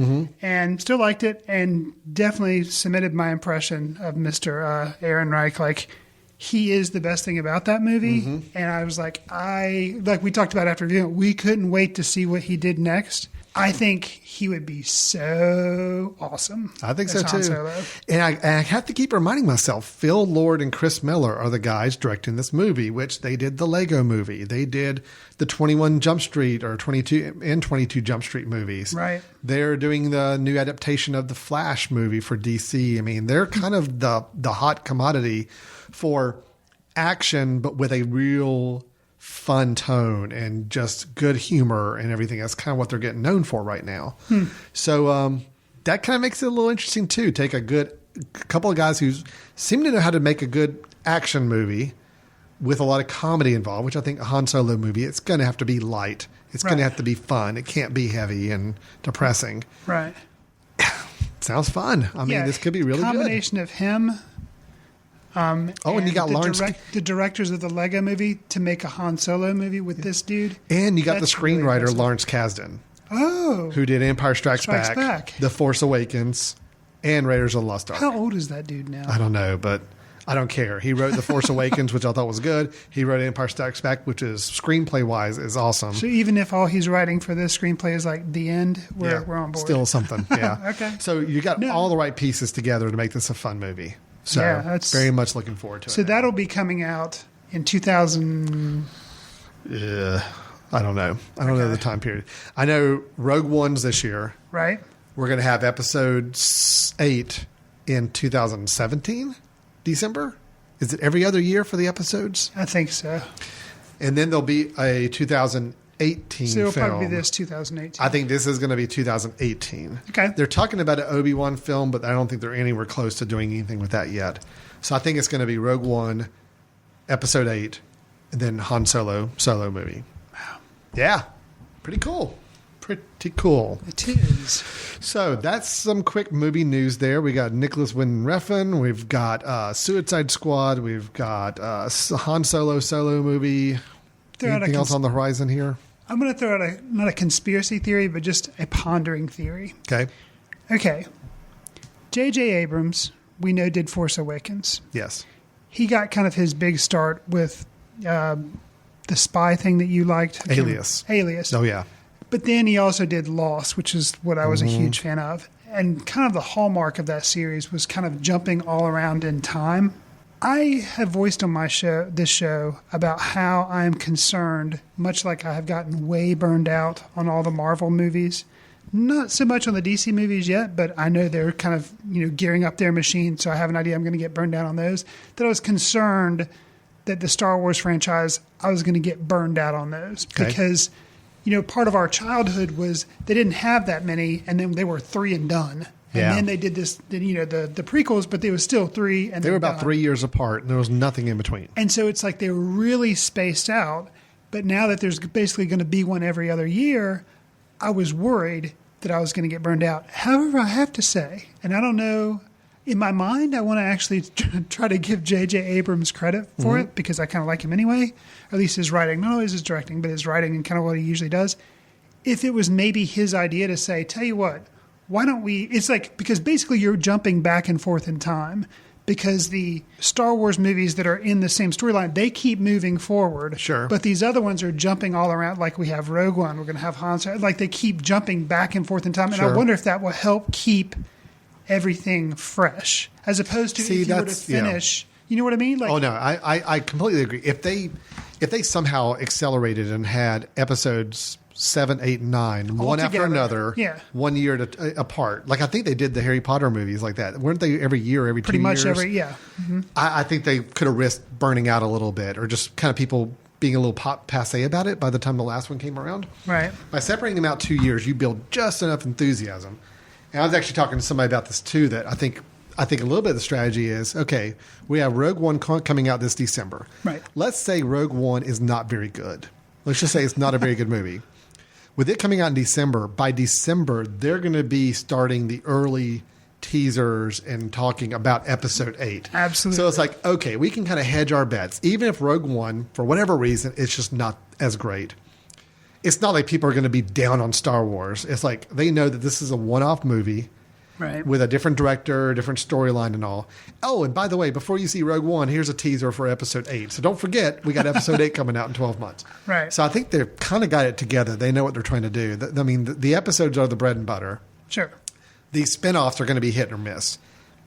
and still liked it, and definitely submitted my impression of Mr. Ehrenreich. Like, he is the best thing about that movie, and I was like we talked about after reviewing, we couldn't wait to see what he did next. I think he would be so awesome. I think so as Han too. Solo. And I have to keep reminding myself, Phil Lord and Chris Miller are the guys directing this movie, which they did the Lego movie. They did the 21 Jump Street or 22 Jump Street movies. Right. They're doing the new adaptation of the Flash movie for DC. I mean, they're kind of the hot commodity for action, but with a real fun tone and just good humor and everything. That's kind of what they're getting known for right now. So that kind of makes it a little interesting too. Take a couple of guys who seem to know how to make a good action movie with a lot of comedy involved, which I think a Han Solo movie, it's going to have to be light. It's going to have to be fun. It can't be heavy and depressing. Right. Sounds fun. I mean, this could be really combination good. of him. And you got Lawrence, the directors of the Lego movie, to make a Han Solo movie with this dude. And you got the screenwriter really Lawrence Kasdan. Oh. Who did Empire Strikes Back, The Force Awakens, and Raiders of the Lost Ark. How old is that dude now? I don't know, but I don't care. He wrote The Force Awakens, which I thought was good. He wrote Empire Strikes Back, which is screenplay-wise is awesome. So even if all he's writing for this screenplay is like the end, we're on board. Still something, yeah. Okay. So you got all the right pieces together to make this a fun movie. So that's very much looking forward to it. So that'll be coming out in 2000. I don't know. I don't know the time period. I know Rogue One's this year. Right. We're going to have episode 8 in 2017, December. Is it every other year for the episodes? I think so. And then there'll be a 2018 so it'll film. probably be this 2018. I think this is going to be 2018. Okay. They're talking about an Obi-Wan film, but I don't think they're anywhere close to doing anything with that yet. So I think it's going to be Rogue One, episode 8, and then Han Solo movie. Wow. Yeah. Pretty cool. Pretty cool. It is. So that's some quick movie news there. We got Nicholas Winding Refn. We've got Suicide Squad. We've got Han Solo movie. Anything else on the horizon here? I'm going to throw out not a conspiracy theory, but just a pondering theory. Okay. J.J. Abrams, we know, did Force Awakens. Yes. He got kind of his big start with the spy thing that you liked. Alias. Oh, yeah. But then he also did Lost, which is what I was a huge fan of. And kind of the hallmark of that series was kind of jumping all around in time. I have voiced on this show about how I am concerned, much like I have gotten way burned out on all the Marvel movies. Not so much on the DC movies yet, but I know they're kind of gearing up their machine, so I have an idea I'm going to get burned out on those. That I was concerned that the Star Wars franchise, I was going to get burned out on those. Okay. Because part of our childhood was they didn't have that many, and then they were 3 and done. And then they did this, the prequels, but they were still 3. And they were about 3 years apart, and there was nothing in between. And so it's like they were really spaced out. But now that there's basically going to be one every other year, I was worried that I was going to get burned out. However, I have to say, and I don't know, in my mind, I want to actually try to give J.J. Abrams credit for it, because I kind of like him anyway, or at least his writing. Not always his directing, but his writing and kind of what he usually does. If it was maybe his idea to say, tell you what, why don't we? It's like, because basically you're jumping back and forth in time. Because the Star Wars movies that are in the same storyline, they keep moving forward. Sure. But these other ones are jumping all around. Like we have Rogue One, we're going to have Han Solo. Like they keep jumping back and forth in time. And I wonder if that will help keep everything fresh. As opposed to if you were to finish. You know what I mean? Like, oh, no. I completely agree. If they somehow accelerated and had episodes 7, 8, and 9, one after another, 1 year apart. Like I think they did the Harry Potter movies like that. Weren't they every year, every 2 years? Pretty much every, yeah. Mm-hmm. I think they could have risked burning out a little bit, or just kind of people being a little passe about it by the time the last one came around. Right. By separating them out 2 years, you build just enough enthusiasm. And I was actually talking to somebody about this too, that I think a little bit of the strategy is, okay, we have Rogue One coming out this December. Right. Let's say Rogue One is not very good. Let's just say it's not a very good movie. With it coming out in December, by December, they're going to be starting the early teasers and talking about Episode 8. Absolutely. So it's like, okay, we can kind of hedge our bets. Even if Rogue One, for whatever reason, it's just not as great. It's not like people are going to be down on Star Wars. It's like they know that this is a one-off movie. Right. With a different director, a different storyline and all. Oh, and by the way, before you see Rogue One, here's a teaser for Episode 8. So don't forget, we got Episode 8 coming out in 12 months. Right. So I think they've kind of got it together. They know what they're trying to do. I mean, the episodes are the bread and butter. Sure. These spinoffs are going to be hit or miss.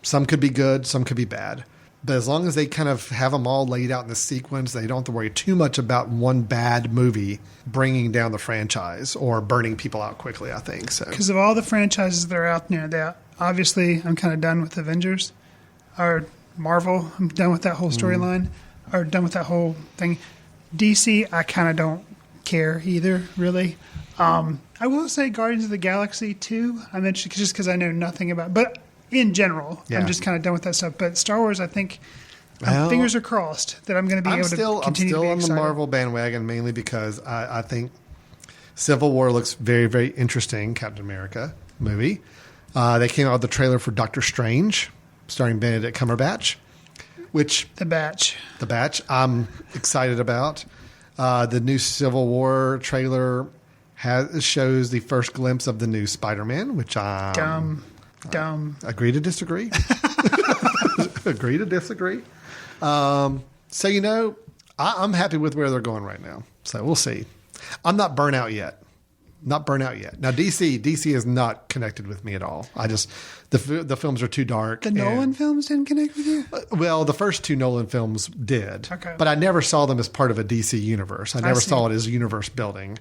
Some could be good, some could be bad. But as long as they kind of have them all laid out in the sequence, they don't have to worry too much about one bad movie bringing down the franchise or burning people out quickly, I think. So, because of all the franchises that are out there, obviously I'm kind of done with Avengers or Marvel. I'm done with that whole storyline or done with that whole thing. DC, I kind of don't care either, really. I will say Guardians of the Galaxy 2. I mentioned just because I know nothing about, but in general, I'm just kind of done with that stuff. But Star Wars, I think, fingers are crossed that I'm going to be able to continue to be excited. I'm still on the Marvel bandwagon, mainly because I think Civil War looks very, very interesting. Captain America movie. They came out with the trailer for Doctor Strange, starring Benedict Cumberbatch, which The Batch I'm excited about. The new Civil War trailer shows the first glimpse of the new Spider-Man, which I'm dumb. Agree to disagree. Agree to disagree. So, I'm happy with where they're going right now. So we'll see. I'm not burnt out yet. Now, DC is not connected with me at all. The films are too dark. The Nolan films didn't connect with you? Well, the first two Nolan films did. Okay. But I never saw them as part of a DC universe. I never saw it as universe building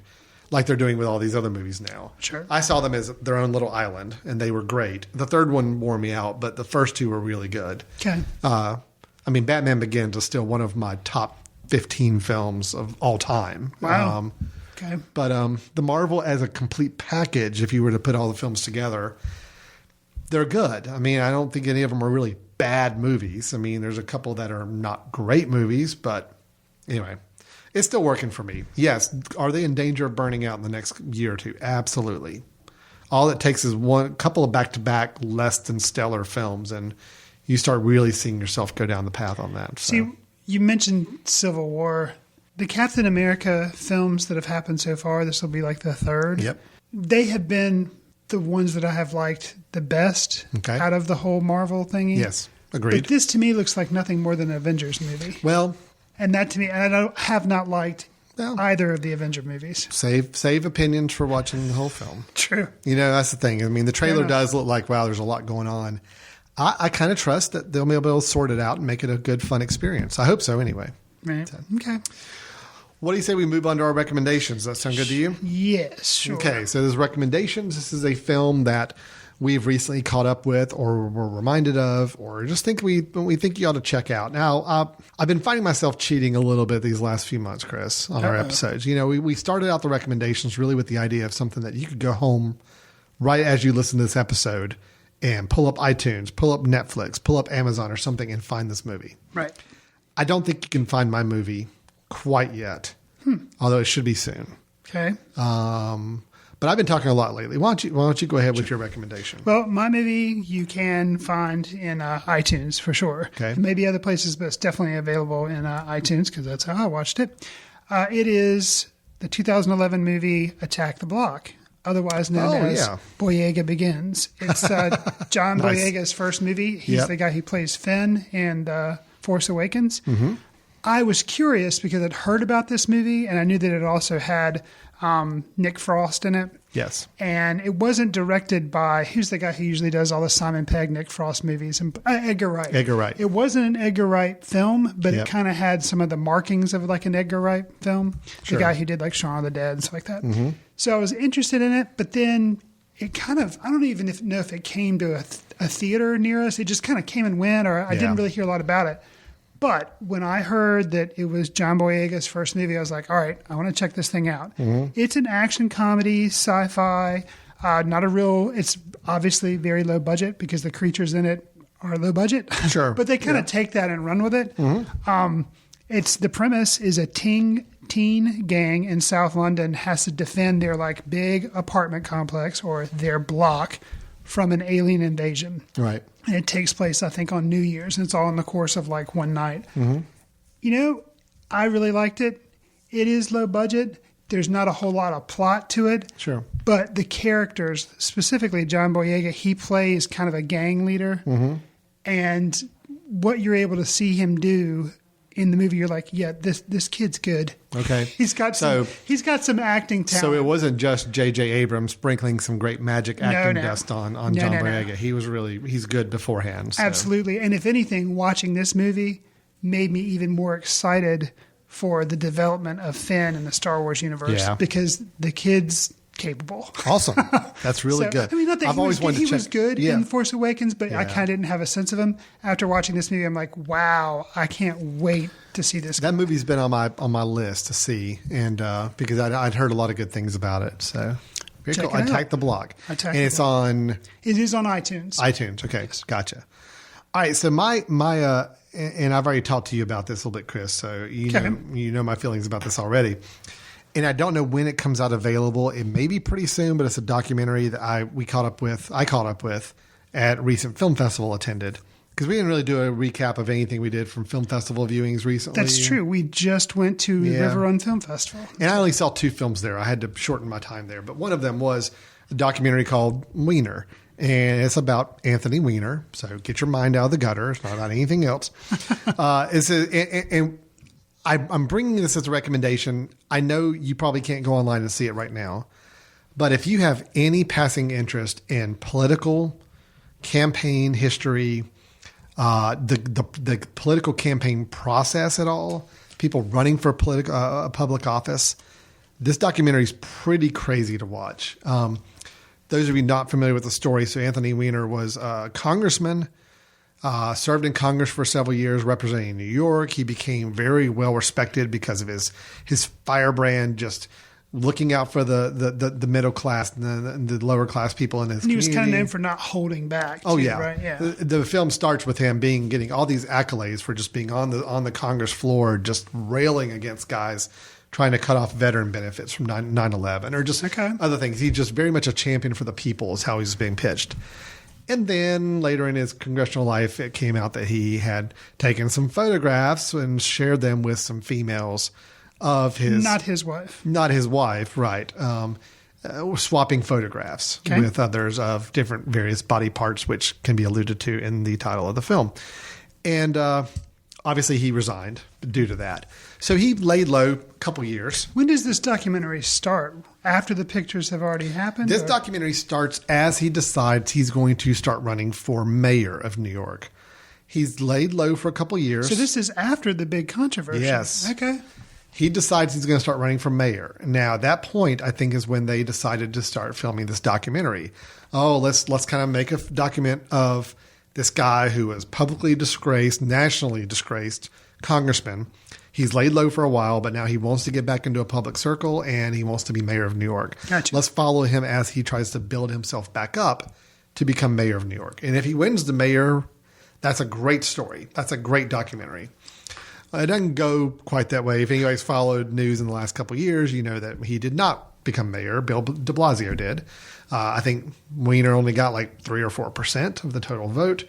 like they're doing with all these other movies now. Sure. I saw them as their own little island, and they were great. The third one wore me out, but the first two were really good. Okay. Batman Begins is still one of my top 15 films of all time. Wow. Okay. But the Marvel as a complete package, if you were to put all the films together, they're good. I mean, I don't think any of them are really bad movies. I mean, there's a couple that are not great movies, but anyway, it's still working for me. Yes. Are they in danger of burning out in the next year or two? Absolutely. All it takes is one couple of back-to-back less than stellar films, and you start really seeing yourself go down the path on that. So. See, you mentioned Civil War. The Captain America films that have happened so far, this will be like the third. Yep. They have been the ones that I have liked the best out of the whole Marvel thingy. Yes, agreed. But this to me looks like nothing more than an Avengers movie. Well, and that to me, and I have not liked either of the Avenger movies. Save opinions for watching the whole film. True. That's the thing. I mean, the trailer does look like, wow, there's a lot going on. I kind of trust that they'll be able to sort it out and make it a good, fun experience. I hope so anyway. Right. So. Okay. What do you say we move on to our recommendations? Does that sound good to you? Yes, sure. Okay, so there's recommendations. This is a film that we've recently caught up with or were reminded of or just think we think you ought to check out. Now, I've been finding myself cheating a little bit these last few months, Chris, on our episodes. We started out the recommendations really with the idea of something that you could go home right as you listen to this episode and pull up iTunes, pull up Netflix, pull up Amazon or something and find this movie. Right. I don't think you can find my movie quite yet, although it should be soon. Okay. But I've been talking a lot lately. Why don't you go ahead with your recommendation? Well, my movie you can find in iTunes for sure. Okay. Maybe other places, but it's definitely available in iTunes because that's how I watched it. It is the 2011 movie Attack the Block. otherwise known as Boyega Begins. It's John Nice. Boyega's first movie. He's the guy who plays Finn in Force Awakens. Mm-hmm. I was curious because I'd heard about this movie, and I knew that it also had Nick Frost in it. Yes. And it wasn't directed by, who's the guy who usually does all the Simon Pegg, Nick Frost movies? And Edgar Wright. Edgar Wright. It wasn't an Edgar Wright film, but it kind of had some of the markings of like an Edgar Wright film. Sure. The guy who did like Shaun of the Dead and stuff like that. Mm-hmm. So I was interested in it, but then it kind of, I don't even know if it came to a theater near us. It just kind of came and went, or I didn't really hear a lot about it. But when I heard that it was John Boyega's first movie, I was like, all right, I want to check this thing out. Mm-hmm. It's an action comedy, sci-fi, it's obviously very low budget because the creatures in it are low budget. Sure. But they kind of take that and run with it. Mm-hmm. It's the premise is a teen gang in South London has to defend their like big apartment complex or their block from an alien invasion. Right. And it takes place, I think, on New Year's, and it's all in the course of like one night. Mm-hmm. You know, I really liked it. It is low budget. There's not a whole lot of plot to it. Sure. But the characters, specifically John Boyega, he plays kind of a gang leader. Mm-hmm. And what you're able to see him do in the movie, you're like, yeah, this kid's good. Okay. He's got some acting talent. So it wasn't just J.J. Abrams sprinkling some great magic acting dust on John Boyega. He's good beforehand. So. Absolutely. And if anything, watching this movie made me even more excited for the development of Finn in the Star Wars universe because the kid's capable. Awesome. That's really good. I mean, not that I've always wanted to check. He was good in Force Awakens, but I kind of didn't have a sense of him. After watching this movie, I'm like, wow, I can't wait to see this. That movie's been on my list to see, and because I'd heard a lot of good things about it. So very cool. Attack the Block. It is on iTunes. iTunes. Okay, Gotcha. All right. So my and I've already talked to you about this a little bit, Chris. So you know my feelings about this already. And I don't know when it comes out available. It may be pretty soon, but it's a documentary that I caught up with at recent film festival attended. Because we didn't really do a recap of anything we did from film festival viewings recently. That's true. We just went to River Run Film Festival. And I only saw 2 films there. I had to shorten my time there. But one of them was a documentary called Weiner. And it's about Anthony Weiner. So get your mind out of the gutter. It's not about anything else. I'm bringing this as a recommendation. I know you probably can't go online and see it right now, but if you have any passing interest in political campaign history, the political campaign process at all, people running for public office, this documentary is pretty crazy to watch. Those of you not familiar with the story, so Anthony Weiner was a congressman. Served in Congress for several years representing New York. He became very well respected because of his firebrand, just looking out for the middle class and the lower class people in his community. He was kind of known for not holding back. Oh, yeah. Right? Yeah. The film starts with him getting all these accolades for just being on the Congress floor, just railing against guys trying to cut off veteran benefits from 9/11 or just other things. He's just very much a champion for the people is how he's being pitched. And then later in his congressional life, it came out that he had taken some photographs and shared them with some females of his... Not his wife. Not his wife, right. Swapping photographs with others of different various body parts, which can be alluded to in the title of the film. And obviously he resigned due to that. So he laid low a couple years. When does this documentary start? After the pictures have already happened? This documentary starts as he decides he's going to start running for mayor of New York. He's laid low for a couple years. So this is after the big controversy. Yes. Okay. He decides he's going to start running for mayor. Now, at that point, I think, is when they decided to start filming this documentary. Oh, let's kind of make a document of this guy who was publicly disgraced, nationally disgraced congressman. He's laid low for a while, but now he wants to get back into a public circle and he wants to be mayor of New York. Gotcha. Let's follow him as he tries to build himself back up to become mayor of New York. And if he wins the mayor, that's a great story. That's a great documentary. It doesn't go quite that way. If anybody's followed news in the last couple of years, you know that he did not become mayor. Bill de Blasio did. I think Weiner only got like 3 or 4% of the total vote.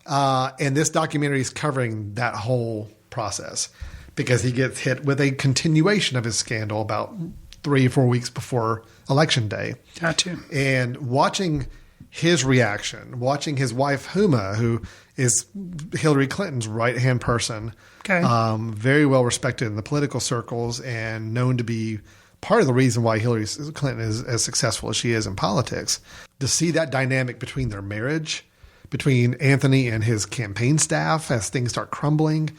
And this documentary is covering that whole process because he gets hit with a continuation of his scandal about 3 or 4 weeks before Election Day. Gotcha. And watching his reaction, watching his wife, Huma, who is Hillary Clinton's right-hand person, very well respected in the political circles and known to be part of the reason why Hillary Clinton is as successful as she is in politics. To see that dynamic between their marriage, between Anthony and his campaign staff as things start crumbling,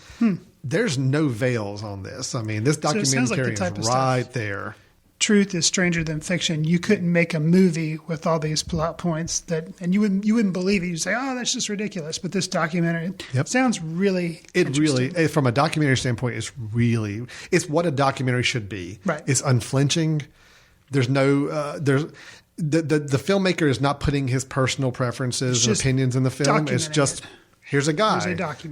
there's no veils on this. I mean, this documentary is right there. Truth is stranger than fiction. You couldn't make a movie with all these plot points and you wouldn't believe it. You'd say, "Oh, that's just ridiculous." But this documentary sounds really interesting. From a documentary standpoint, it's what a documentary should be. Right. It's unflinching. There's no the filmmaker is not putting his personal preferences and opinions in the film. It's just here's a guy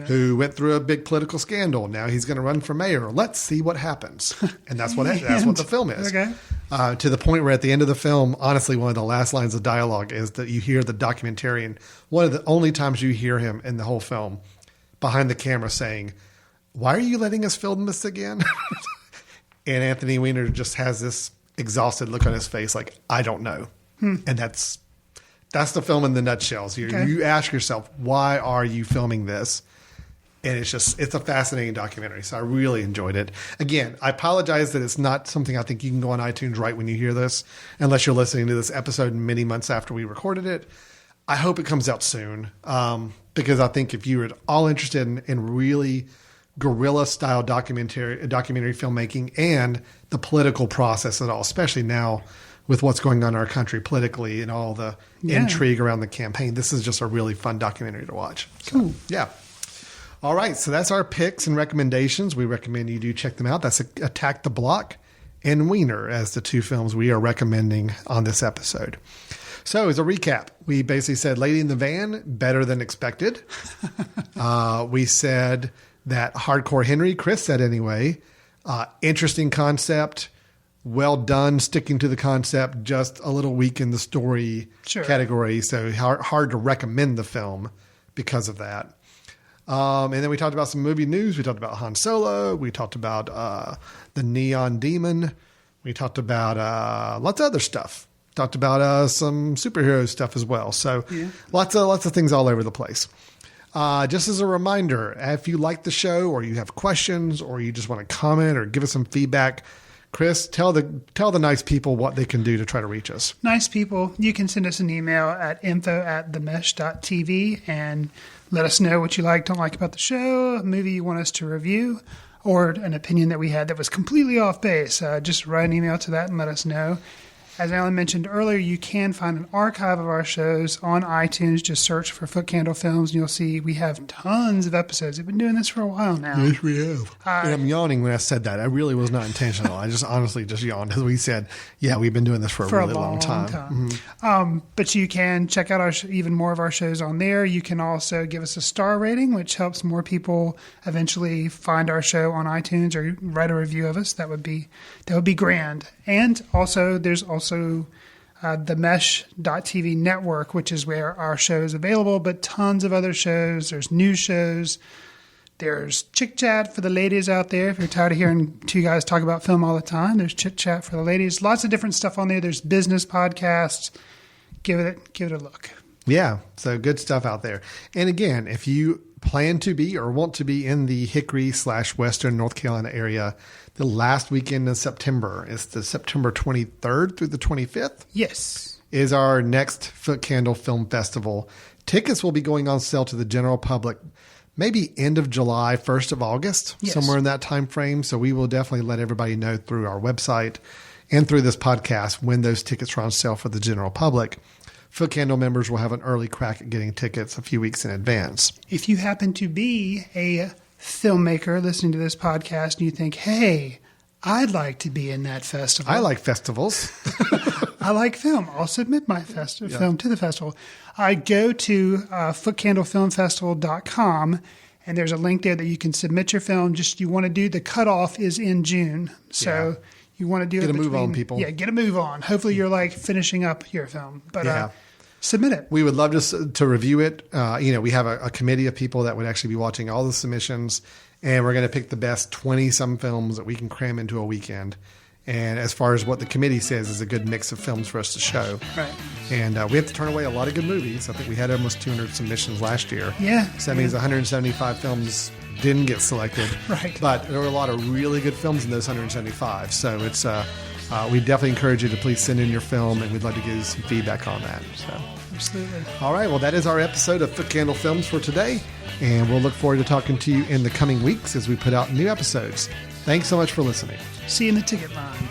who went through a big political scandal. Now he's going to run for mayor. Let's see what happens. And that's what the film is. Okay. To the point where at the end of the film, honestly, one of the last lines of dialogue is that you hear the documentarian, one of the only times you hear him in the whole film, behind the camera saying, "Why are you letting us film this again?" And Anthony Weiner just has this exhausted look on his face like, "I don't know." And that's the film in the nutshell. So you ask yourself, why are you filming this? And it's a fascinating documentary. So I really enjoyed it. Again, I apologize that it's not something I think you can go on iTunes right when you hear this, unless you're listening to this episode many months after we recorded it. I hope it comes out soon. Because I think if you're at all interested in really guerrilla style documentary filmmaking and the political process at all, especially now with what's going on in our country politically and all the intrigue around the campaign, this is just a really fun documentary to watch. Cool. Yeah. All right. So that's our picks and recommendations. We recommend you do check them out. That's Attack the Block and Weiner as the 2 films we are recommending on this episode. So as a recap, we basically said Lady in the Van, better than expected. We said that Hardcore Henry, Chris said anyway, interesting concept, well done, sticking to the concept, just a little weak in the story category. So hard to recommend the film because of that. And then we talked about some movie news. We talked about Han Solo. We talked about the Neon Demon. We talked about lots of other stuff. Talked about some superhero stuff as well. So lots of things all over the place. Just as a reminder, if you like the show or you have questions or you just want to comment or give us some feedback, Chris, tell the nice people what they can do to try to reach us. Nice people, you can send us an email at info@themesh.tv and let us know what you like, don't like about the show, a movie you want us to review, or an opinion that we had that was completely off base. Just write an email to that and let us know. As Alan mentioned earlier, you can find an archive of our shows on iTunes. Just search for Footcandle Films, and you'll see we have tons of episodes. We've been doing this for a while now. Yes, we have. And I'm yawning when I said that. I really was not intentional. I just honestly just yawned as we said, we've been doing this for a really long time. Mm-hmm. But you can check out even more of our shows on there. You can also give us a star rating, which helps more people eventually find our show on iTunes or write a review of us. That would be grand. And also, there's also the Mesh.tv network, which is where our show is available, but tons of other shows. There's news shows. There's Chick Chat for the ladies out there. If you're tired of hearing 2 guys talk about film all the time, there's Chit Chat for the ladies. Lots of different stuff on there. There's business podcasts. Give it a look. Yeah, so good stuff out there. And again, if you plan to be or want to be in the Hickory/Western North Carolina area, the last weekend in September is the September 23rd through the 25th. Yes. Is our next Footcandle Film Festival. Tickets will be going on sale to the general public maybe end of July, 1st of August, somewhere in that time frame. So we will definitely let everybody know through our website and through this podcast when those tickets are on sale for the general public. Footcandle members will have an early crack at getting tickets a few weeks in advance. If you happen to be a filmmaker listening to this podcast and you think, hey, I'd like to be in that festival. I like festivals. I like film. I'll submit my film to the festival. I go to footcandlefilmfestival.com and there's a link there that you can submit your film. You want to do, the cutoff is in June. So you want to do get a move on, people. Yeah, get a move on. Hopefully you're finishing up your film. But submit it. We would love to review it. We have a committee of people that would actually be watching all the submissions, and we're going to pick the best 20-some films that we can cram into a weekend And as far as what the committee says is a good mix of films for us to show. Right. And we have to turn away a lot of good movies. I think we had almost 200 submissions last year. Yeah. So that means 175 films didn't get selected. Right. But there were a lot of really good films in those 175. So it's we definitely encourage you to please send in your film, and we'd love to give you some feedback on that. So. Absolutely. All right. Well, that is our episode of Footcandle Films for today. And we'll look forward to talking to you in the coming weeks as we put out new episodes. Thanks so much for listening. See you in the ticket line.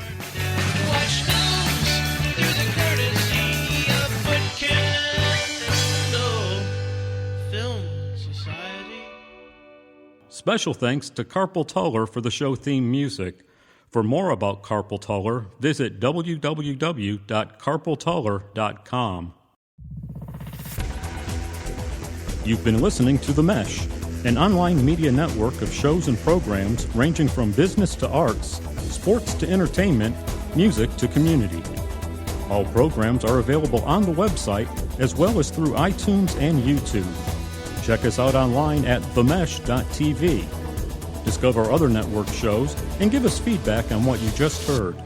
Watch news through the courtesy of Footcandle Film Society. Special thanks to Carpal Tuller for the show theme music. For more about Carpal Tuller, visit www.carpaltuller.com. You've been listening to The Mesh, an online media network of shows and programs ranging from business to arts, sports to entertainment, music to community. All programs are available on the website as well as through iTunes and YouTube. Check us out online at themesh.tv. Discover other network shows and give us feedback on what you just heard.